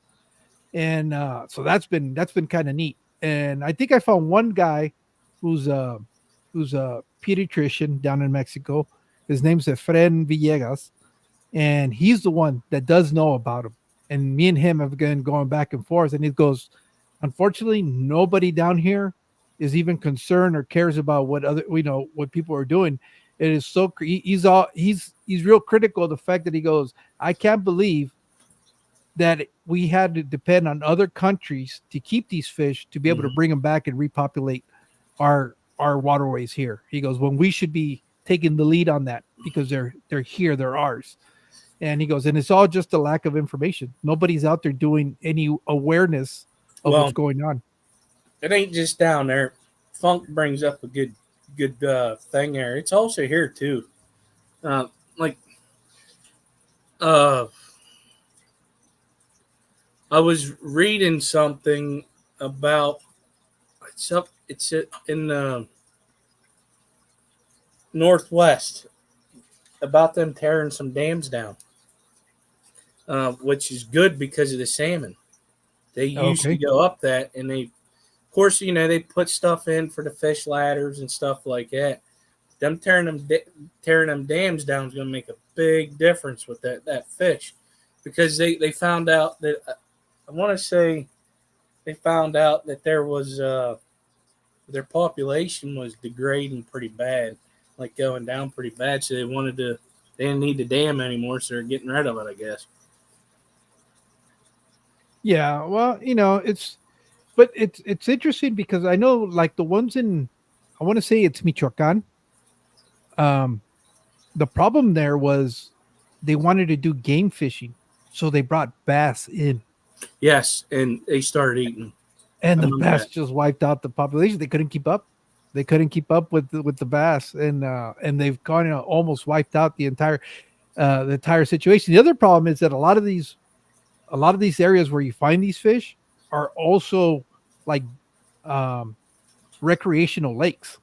And so that's been kind of neat. And I think I found one guy who's a pediatrician down in Mexico. His name's Efren Villegas, and he's the one that does know about him. And me and him have been going back and forth. And he goes, unfortunately, nobody down here is even concerned or cares about what people are doing. It is so he's real critical of the fact that he goes, I can't believe that we had to depend on other countries to keep these fish to be able to bring them back and repopulate our waterways here. He goes, when we should be taking the lead on that because they're here, they're ours. And he goes, and it's all just a lack of information. Nobody's out there doing any awareness of what's going on. It ain't just down there. Funk brings up a good thing there. It's also here too. Like I was reading something about it's in the Northwest about them tearing some dams down, which is good because of the salmon. They used to go up that, and of course, they put stuff in for the fish ladders and stuff like that. Them tearing them dams down is going to make a big difference with that fish, because they found out that I want to say they found out that there was their population was degrading pretty bad, like going down pretty bad. So they didn't need the dam anymore, so they're getting rid of it, I guess. Yeah, well, it's interesting because I know like the ones I want to say it's Michoacan. The problem there was they wanted to do game fishing, so they brought bass in. Yes, and they started eating, and the bass just wiped out the population. They couldn't keep up. They couldn't keep up with the bass, and they've kind of almost wiped out the entire situation. The other problem is that a lot of these areas where you find these fish are also like recreational lakes,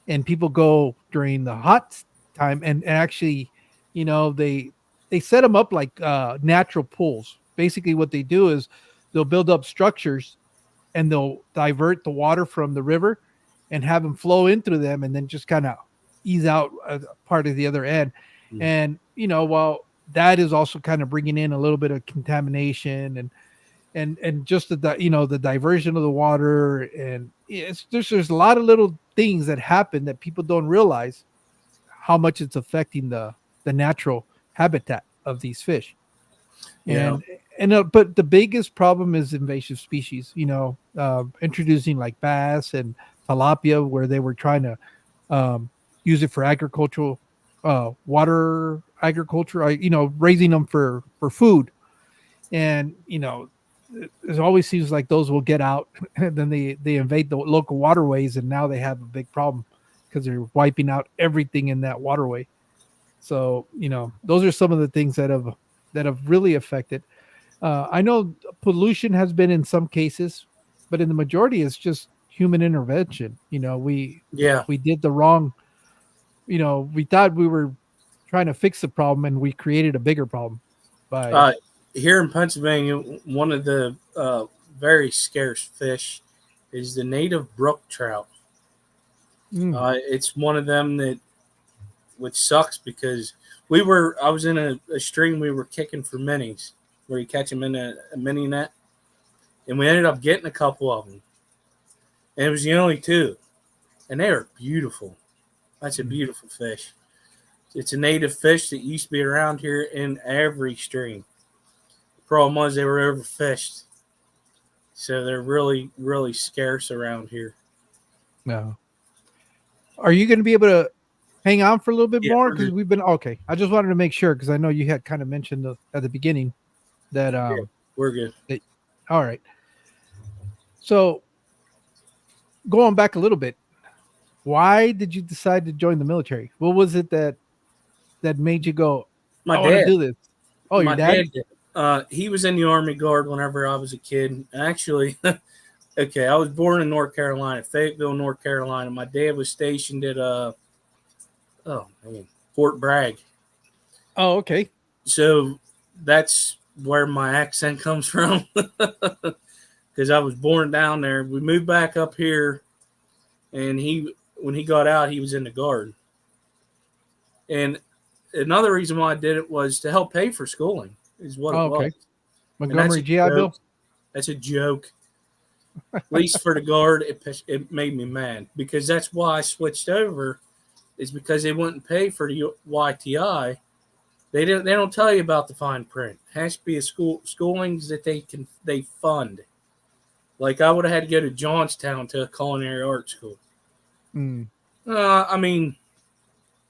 and people go during the hot time and actually, they set them up like natural pools. Basically, what they do is they'll build up structures and they'll divert the water from the river and have them flow in through them, and then just kind of ease out part of the other end. And while that is also kind of bringing in a little bit of contamination and just the diversion of the water, and there's a lot of little things that happen that people don't realize how much it's affecting the natural habitat of these fish. But the biggest problem is invasive species, introducing like bass and tilapia, where they were trying to use it for agricultural water agriculture, raising them for food. And it always seems like those will get out and then they invade the local waterways, and now they have a big problem because they're wiping out everything in that waterway. So those are some of the things that have really affected. I know pollution has been in some cases, but in the majority it's just human intervention. We did the wrong, we thought we were trying to fix the problem, and we created a bigger problem by here in Pennsylvania. One of the very scarce fish is the native brook trout. It's one of them that, which sucks because I was in a stream we were kicking for minis, where you catch them in a mini net, and we ended up getting a couple of them, and it was the only two, and they are beautiful. That's a beautiful fish. It's a native fish that used to be around here in every stream. The problem was they were overfished, so they're really, really scarce around here. No. Are you going to be able to hang on for a little bit more? Because we've been okay. I just wanted to make sure because I know you had kind of mentioned at the beginning that we're good. All right. So going back a little bit, why did you decide to join the military? What was it that made you go, I want to do this? Oh, your dad? Did. He was in the Army Guard whenever I was a kid. Actually, okay, I was born in North Carolina, Fayetteville, North Carolina. My dad was stationed at Fort Bragg. Oh, okay. So that's where my accent comes from, because I was born down there. We moved back up here, and when he got out, he was in the Guard. And another reason why I did it was to help pay for schooling, is what it was. Montgomery GI Bill? That's a joke. At least for the Guard, it made me mad, because that's why I switched over, is because they wouldn't pay for the YTI. They don't tell you about the fine print. It has to be a schoolings that they fund. Like I would have had to go to Johnstown to a culinary art school. I mean,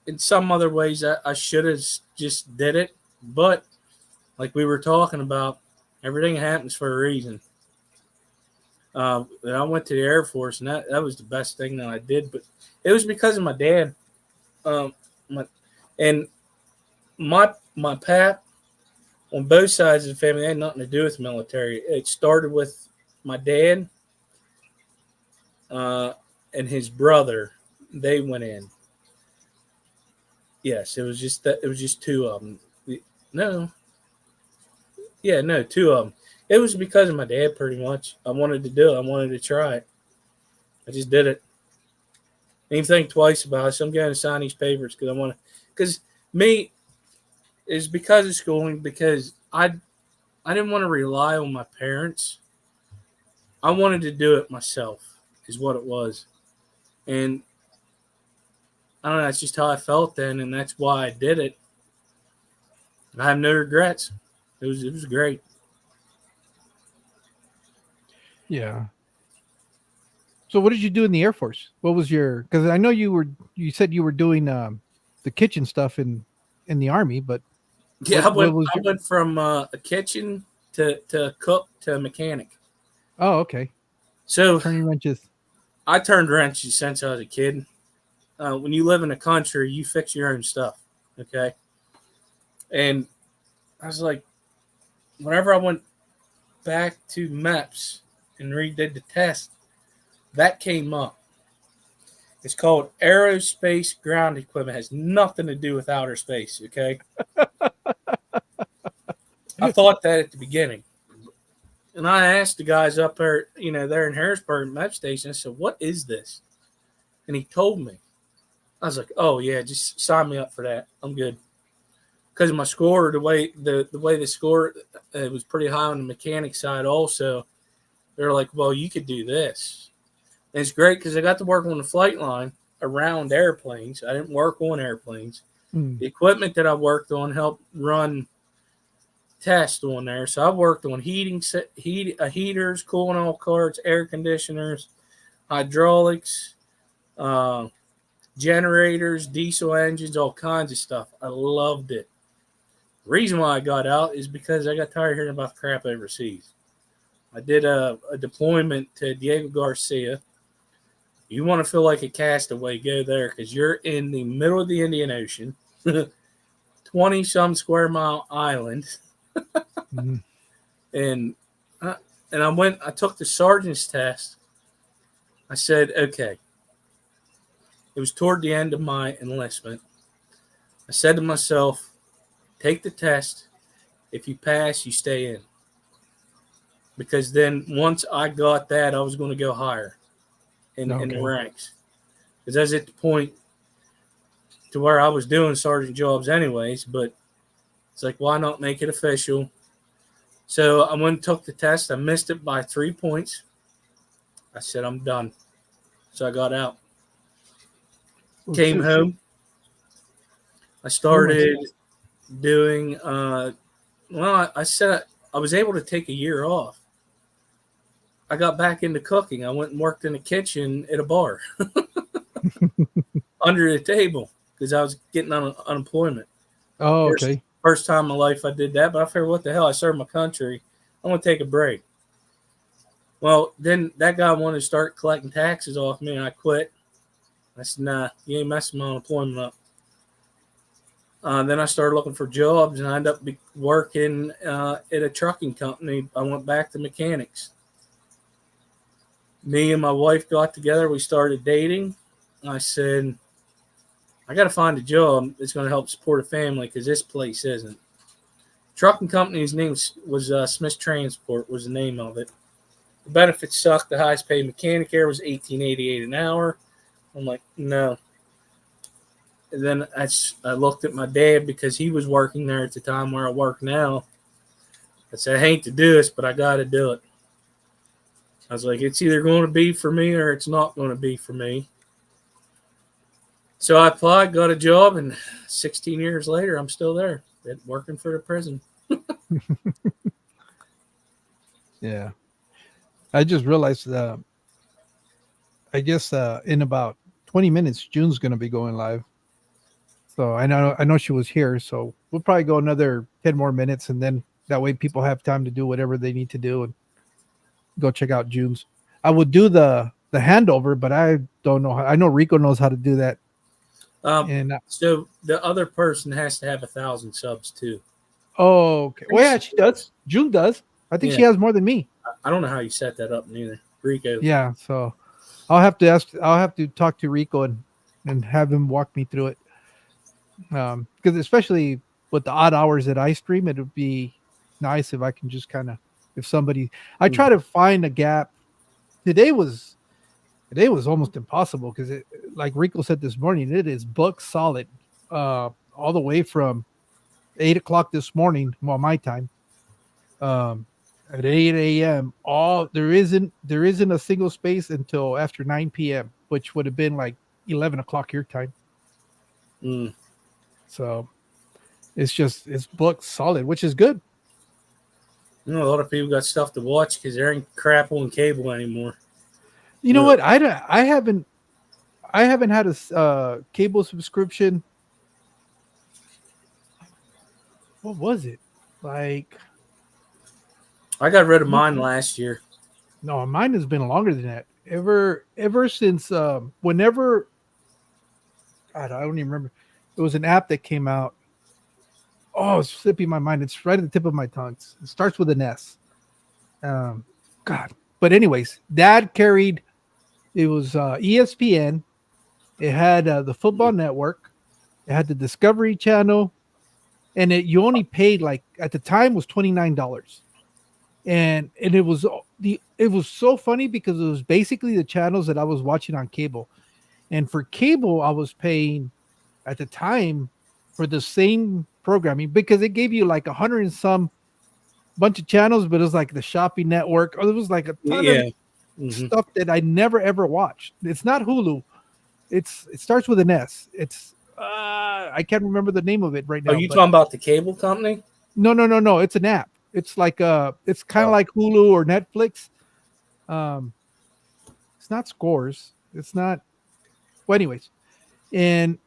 in some other ways, I should have just did it. But like we were talking about, everything happens for a reason. I went to the Air Force, and that was the best thing that I did. But it was because of my dad. My pap on both sides of the family had nothing to do with the military. It started with my dad and his brother. They went in. Yes, it was just that. It was just two of them. No, two of them. It was because of my dad, pretty much. I wanted to do it. I wanted to try it. I just did it. Didn't even think twice about it. So I'm going to sign these papers because I want to. Because me is because of schooling. Because I didn't want to rely on my parents. I wanted to do it myself. Is what it was, and I don't know. That's just how I felt then, and that's why I did it. I have no regrets. It was great. Yeah. So what did you do in the Air Force? What was your? Because I know you said you were doing the kitchen stuff in the Army, but yeah, I went from a kitchen to cook to mechanic. Oh, okay. So turning wrenches. I turned wrenches since I was a kid. When you live in a country, you fix your own stuff, okay? And I was like, whenever I went back to MEPS and redid the test, that came up. It's called Aerospace Ground Equipment. It has nothing to do with outer space, okay? I thought that at the beginning. And I asked the guys up there, there in Harrisburg, MEPS station, I said, what is this? And he told me. I was like, oh, yeah, just sign me up for that. I'm good. Because of my score, the way the score, it was pretty high on the mechanic side also. They're like, well, you could do this. And it's great because I got to work on the flight line around airplanes. I didn't work on airplanes. The equipment that I worked on helped run tests on there. So I worked on heaters, cooling oil carts, air conditioners, hydraulics, generators, diesel engines, all kinds of stuff. I loved it. The reason why I got out is because I got tired of hearing about the crap overseas. I did a deployment to Diego Garcia. You want to feel like a castaway, go there because you're in the middle of the Indian Ocean, 20-some square mile island. And I took the sergeant's test. I said, okay. It was toward the end of my enlistment. I said to myself, take the test. If you pass, you stay in. because then once I got that, I was going to go higher in the Okay. ranks. Because I was at the point to where I was doing sergeant jobs anyways, but it's like, why not make it official? So I went and took the test. I missed it by 3 points. I said, I'm done. So I got out. Well, Came home. I started doing, I said I was able to take a year off. I got back into cooking. I went and worked in the kitchen at a bar under the table because I was getting unemployment. Oh, First, okay. first time in my life I did that, but I figured, what the hell? I served my country. I want to take a break. Well, then that guy wanted to start collecting taxes off me, and I quit. I said, nah, you ain't messing my unemployment up. Then I started looking for jobs, and I ended up working at a trucking company. I went back to mechanics. Me and my wife got together. We started dating. I said, I got to find a job that's going to help support a family because this place isn't. Trucking company's name was Smith Transport was the name of it. The benefits sucked. The highest paid mechanic there was $18.88 an hour. I'm like, no. And then I looked at my dad because he was working there at the time where I work now. I said, I hate to do this, but I got to do it. I was like, it's either going to be for me or it's not going to be for me. So I applied, got a job, and 16 years later, I'm still there, working for the prison. Yeah. I just realized I guess in about 20 minutes June's going to be going live. So I know she was here, so we'll probably go another 10 more minutes, and then that way people have time to do whatever they need to do and go check out June's. I would do the handover, but I don't know how. I know Rico knows how to do that. And So the other person has to have 1,000 subs too. oh, okay. Well, yeah, she does. June does. I think she has more than me. I don't know how you set that up neither. Rico. Yeah, so I'll have to talk to Rico and have him walk me through it. Because especially with the odd hours that I stream, it would be nice if I can just kind of, if somebody, I try to find a gap. Today was almost impossible because, like Rico said this morning, it is book solid, all the way from 8 o'clock this morning, well, my time, at 8 a.m. There isn't a single space until after 9 p.m., which would have been like 11 o'clock your time. So it's booked solid, which is good. You know, a lot of people got stuff to watch because there ain't crap on cable anymore. You know what? I haven't had a cable subscription. What was it? Like, I got rid of mine last year. No, mine has been longer than that. Ever since whenever, God, I don't even remember. It was an app that came out. Oh, it's slipping my mind. It's right at the tip of my tongue. It starts with an S. God. But anyways, Dad carried. It was ESPN. It had the Football Network. It had the Discovery Channel, and you only paid, like, at the time was $29, and it was so funny because it was basically the channels that I was watching on cable, and for cable I was paying at the time for the same programming because it gave you like 100 and some bunch of channels, but it was like the shopping network, or it was like a ton of stuff that I never ever watched. It's not Hulu. It starts with an S. It's I can't remember the name of it right now. Are you talking about the cable company? No. It's an app. It's like it's kind of like Hulu or Netflix. It's not Scores. It's not. Well, anyways, and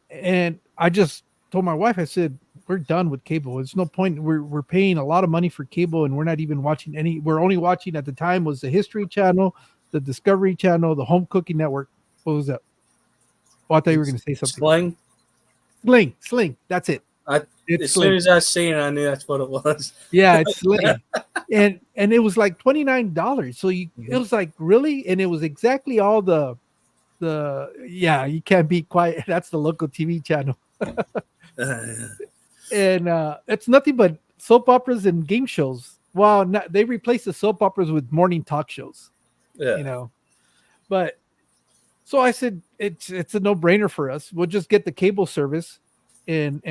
I just told my wife, I said, we're done with cable. There's no point. We're paying a lot of money for cable, and we're not even watching any. We're only watching, at the time, was the History Channel, the Discovery Channel, the Home Cooking Network. What was that? Oh, I thought you were going to say something. Sling. That's it. As soon as I seen it, I knew that's what it was. Yeah, it's Sling. and it was like $29. So it was like, really? And it was exactly all the you can't be quiet. That's the local TV channel. And it's nothing but soap operas and game shows. well, they replaced the soap operas with morning talk shows, Yeah. you know. But so I said it's a no brainer for us. We'll just get the cable service and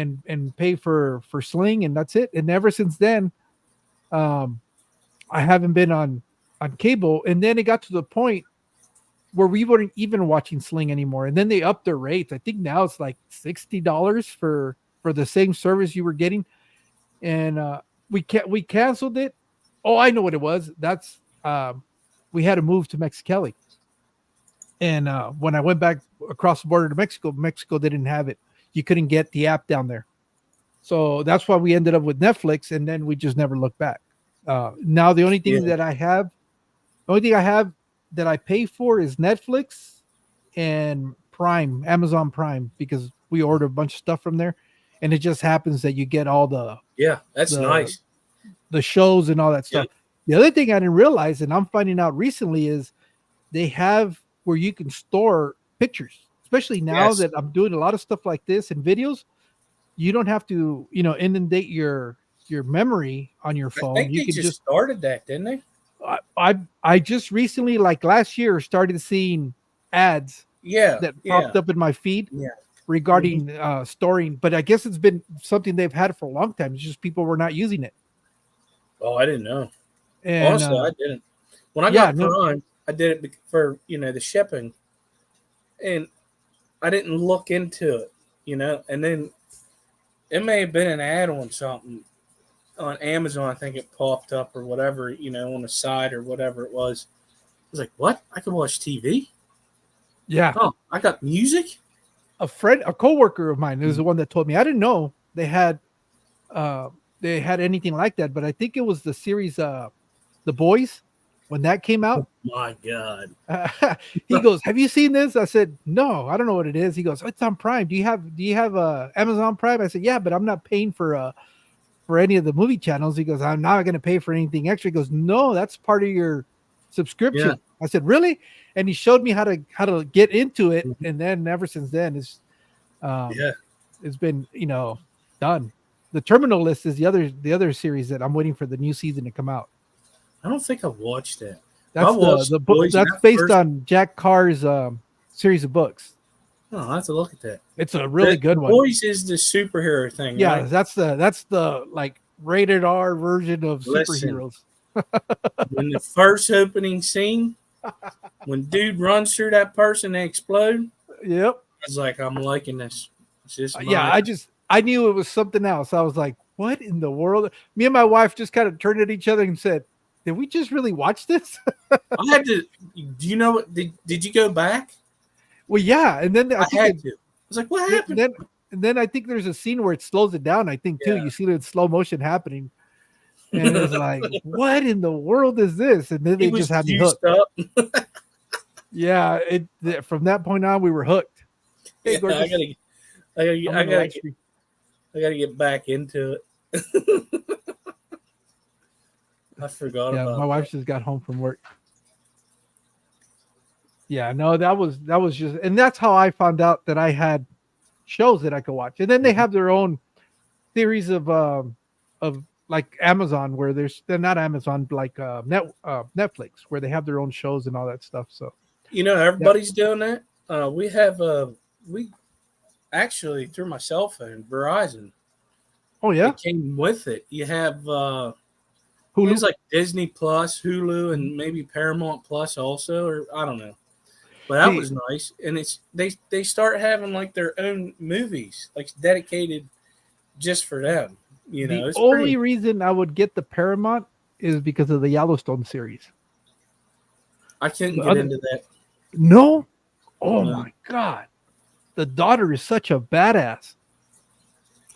pay for Sling, and that's it. And ever since then, um, I haven't been on cable. And then it got to the point where we weren't even watching Sling anymore. And then they upped their rates. I think now it's like $60 for the same service you were getting. And we canceled it. Oh, I know what it was. That's we had to move to Mexicali. And when I went back across the border to Mexico, Mexico didn't have it. You couldn't get the app down there. So that's why we ended up with Netflix, and then we just never looked back. Now the only thing that I have, that I pay for is Netflix and Prime, Amazon Prime, because we order a bunch of stuff from there, and it just happens that you get all that's nice. The shows and all that stuff. Yep. The other thing I didn't realize, and I'm finding out recently, is they have where you can store pictures, especially now that I'm doing a lot of stuff like this and videos. You don't have to, inundate your memory on your phone. I think you they just started that, didn't they? I just recently, like last year, started seeing ads that popped up in my feed regarding storing. But I guess it's been something they've had for a long time. It's just people were not using it. Oh, I didn't know. And, honestly, I didn't. When I got Prime, I did it for the shipping, and I didn't look into it, and then it may have been an ad on something on Amazon. I think it popped up or whatever, on the side or whatever it was. I was like, what? I can watch TV? Yeah. Oh, I got music? A coworker of mine is the one that told me. I didn't know they had anything like that, but I think it was the series The Boys when that came out. Oh my God. He goes, have you seen this? I said, no, I don't know what it is. He goes, it's on Prime. Do you have Amazon Prime? I said, yeah, but I'm not paying for any of the movie channels. He goes, I'm not going to pay for anything extra. He goes, no, that's part of your subscription. Yeah. I said, really? And he showed me how to get into it. Mm-hmm. And then ever since then it's been, done. The Terminal List is the other series that I'm waiting for the new season to come out. I don't think I've watched that. That's the book. That's based on Jack Carr's series of books. Oh, I'll have to look at that. It's a really good one. Boys is the superhero thing. Yeah, right? that's the like rated R version of superheroes. When the first opening scene, when dude runs through that person, they explode. Yep. I was like, I'm liking this. It's just I knew it was something else. I was like, what in the world? Me and my wife just kind of turned at each other and said, did we just really watch this? I had to. Do you know what? Did you go back? Well, yeah, and then I was like, what happened? And then I think there's a scene where it slows it down. I think too. You see it in slow motion happening, and it was like, what in the world is this? And then they just had me hooked. Up. Yeah, from that point on, we were hooked. Hey, I gotta get back into it. I forgot about my wife just got home from work. Yeah, no, that was just, and that's how I found out that I had shows that I could watch. And then they have their own series of like Amazon, where they're not Amazon, like Netflix, where they have their own shows and all that stuff. So everybody's doing that. We have we actually through my cell phone, Verizon. Oh yeah, it came with it. You have Hulu? It's like Disney Plus, Hulu, and maybe Paramount Plus also, or I don't know. But that was nice, and it's they start having like their own movies, like dedicated just for them. The only reason I would get the Paramount is because of the Yellowstone series. I couldn't get into that. No, my God, the daughter is such a badass.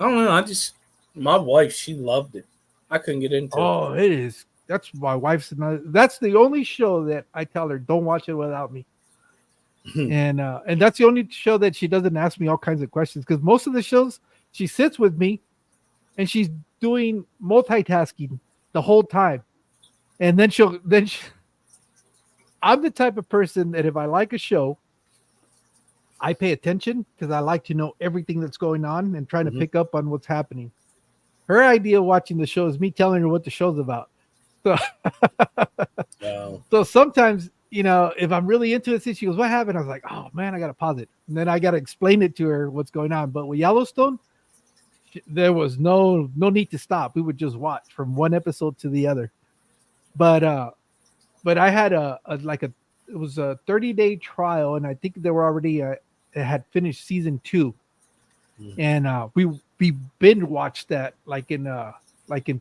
I don't know. My wife, she loved it. I couldn't get into it. Oh, it is. That's my wife's. That's the only show that I tell her, don't watch it without me. And that's the only show that she doesn't ask me all kinds of questions, because most of the shows she sits with me and she's doing multitasking the whole time. And then I'm the type of person that if I like a show, I pay attention because I like to know everything that's going on and trying to pick up on what's happening. Her idea of watching the show is me telling her what the show's about. So, Oh, so sometimes, if I'm really into it, she goes, "What happened?" I was like, "Oh man, I gotta pause it," and then I gotta explain it to her what's going on. But with Yellowstone, there was no need to stop. We would just watch from one episode to the other. But but I had it was a 30-day trial, and I think they were already it had finished season 2, and we binge watched that like in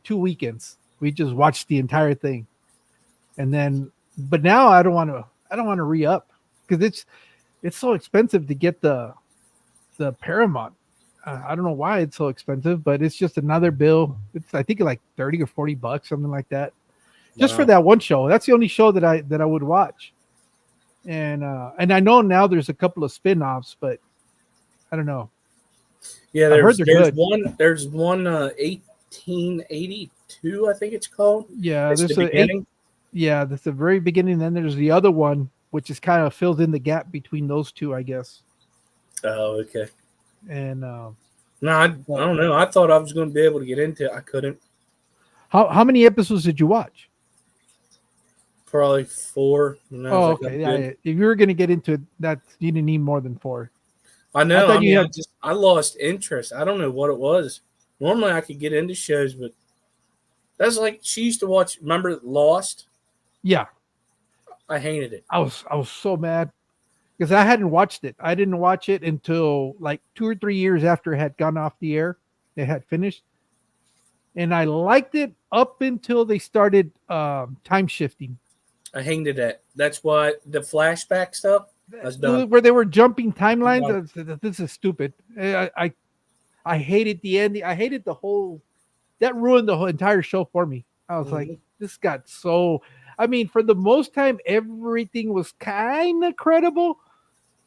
2 weekends. We just watched the entire thing, and then but now I don't want to re up because it's so expensive to get the Paramount. I don't know why it's so expensive, but it's just another bill. It's I think like 30 or $40, something like that, just for wow. that one show. That's the only show that I would watch. And I know now there's a couple of spin-offs, but I don't know. Yeah, I heard there's they're there's good. one there's one 1882, I think it's called. Yeah, It's the there's a eight. beginning. Yeah, that's the very beginning. Then there's the other one, which is kind of fills in the gap between those two, I guess. Oh, okay. And No, I well, don't know. I thought I was going to be able to get into it. I couldn't. how many episodes did you watch? Probably 4. And I was Oh, like, I'm okay. Yeah, good. yeah. If you were gonna get into it, that you didn't need more than 4. I I know. I thought you mean, had. I lost interest. I don't know what it was. Normally, I could get into shows, but that's like she used to watch. Remember Lost? Yeah, I hated it. I was so mad because I hadn't watched it. I didn't watch it until like 2 or 3 years after it had gone off the air. It had finished, and I liked it up until they started time shifting, I hated it. That's why the flashback stuff. I was done. where they were jumping timelines. Done. I said, this is stupid. I hated the ending. I hated the whole. That ruined the whole entire show for me. I was like, Mhm. this got so. I mean, for the most time, everything was kind of credible,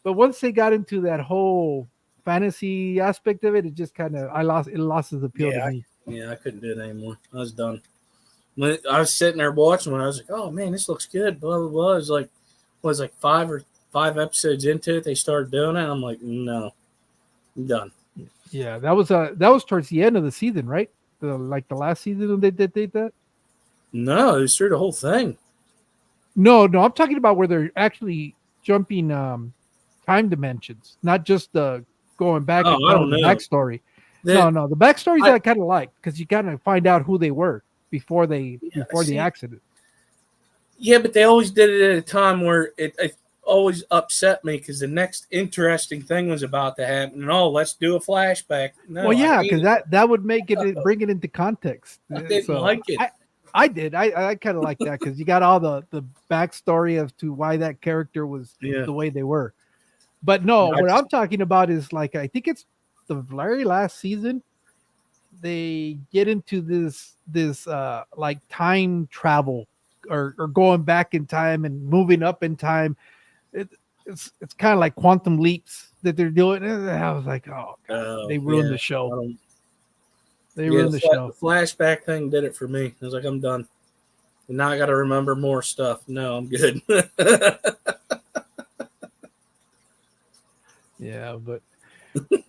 but once they got into that whole fantasy aspect of it, it just kind of it lost its appeal to Yeah, me. I couldn't do it anymore. I was done. When I was sitting there watching, when I was like, "Oh man, this looks good." Blah blah blah. It was like 5 episodes into it. They started doing it. I'm like, no, I'm done. Yeah, that was towards the end of the season, right? Like the last season when they did that. No, it was through the whole thing. No, no, I'm talking about where they're actually jumping time dimensions, not just going back and Oh, I telling don't the know. backstory. No, That no, the backstories I I kind of like because you kind of find out who they were yeah, before the see, accident. yeah, but they always did it at a time where it always upset me because the next interesting thing was about to happen, and let's do a flashback. Well, No, I yeah, because hated that would make it. bring it into context. I didn't So like it. I did I kind of like that because you got all the backstory as to why that character was Yeah, the way they were. But no, I what just I'm talking about is like I think it's the very last season they get into this like time travel or going back in time and moving up in time. It, it's kind of like quantum leaps that they're doing. And I was like, oh god, oh they ruined yeah, the I show. don't. They Yeah, ruined the show. the flashback thing did it for me. I was like, I'm done. And now I got to remember more stuff. No, I'm good. Yeah, but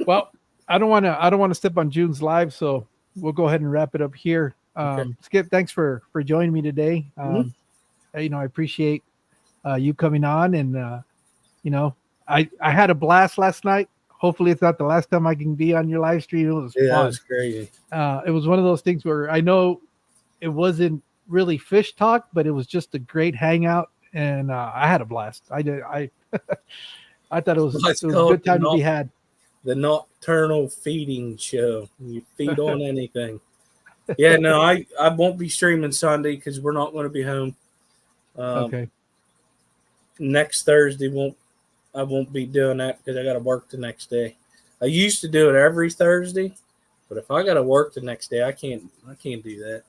well, I don't want to step on June's live, so we'll go ahead and wrap it up here. Okay. Skip, thanks for joining me today. Mhm. I appreciate you coming on, and you know, I had a blast last night. Hopefully, it's not the last time I can be on your live stream. It was Yeah, that fun. was crazy. It was one of those things where I know it wasn't really fish talk, but it was just a great hangout, and I had a blast. I did. I thought it was Well, it's it was a called good time to be had. the nocturnal feeding show. You feed on anything. Yeah, no, I won't be streaming Sunday because we're not going to be home. Um, Okay. Next Thursday I won't be doing that because I got to work the next day. I used to do it every Thursday, but if I got to work the next day, I can't do that.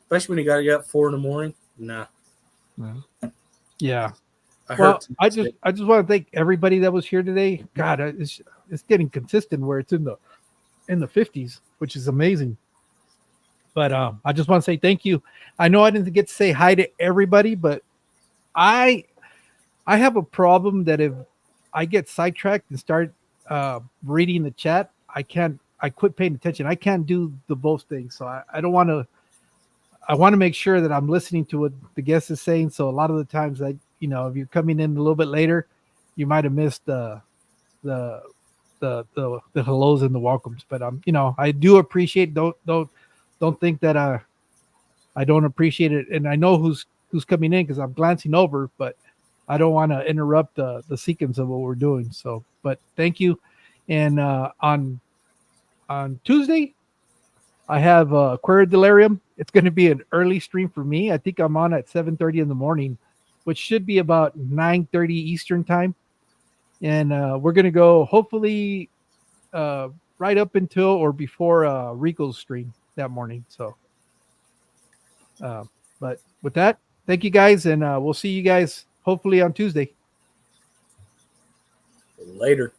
Especially when you got to get up 4 in the morning. Nah, Yeah. I Well, hurt. I just want to thank everybody that was here today. God, it's getting consistent where it's in the 50s, which is amazing. But I just want to say thank you. I know I didn't get to say hi to everybody, but I I have a problem that if I get sidetracked and start reading the chat, I quit paying attention. I can't do the both things. So I don't want to I want to make sure that I'm listening to what the guest is saying. So a lot of the times, if you're coming in a little bit later, you might have missed the the hellos and the welcomes. But I do appreciate. Don't think that I don't appreciate it, and I know who's coming in because I'm glancing over, but I don't want to interrupt the sequence of what we're doing. So, but thank you. And on Tuesday, I have Aquarium Delirium. It's going to be an early stream for me. I think I'm on at 7:30 in the morning, which should be about 9:30 Eastern time. And we're going to go hopefully right up until or before Rico's stream that morning. So, but with that, thank you guys, and we'll see you guys hopefully on Tuesday. Later.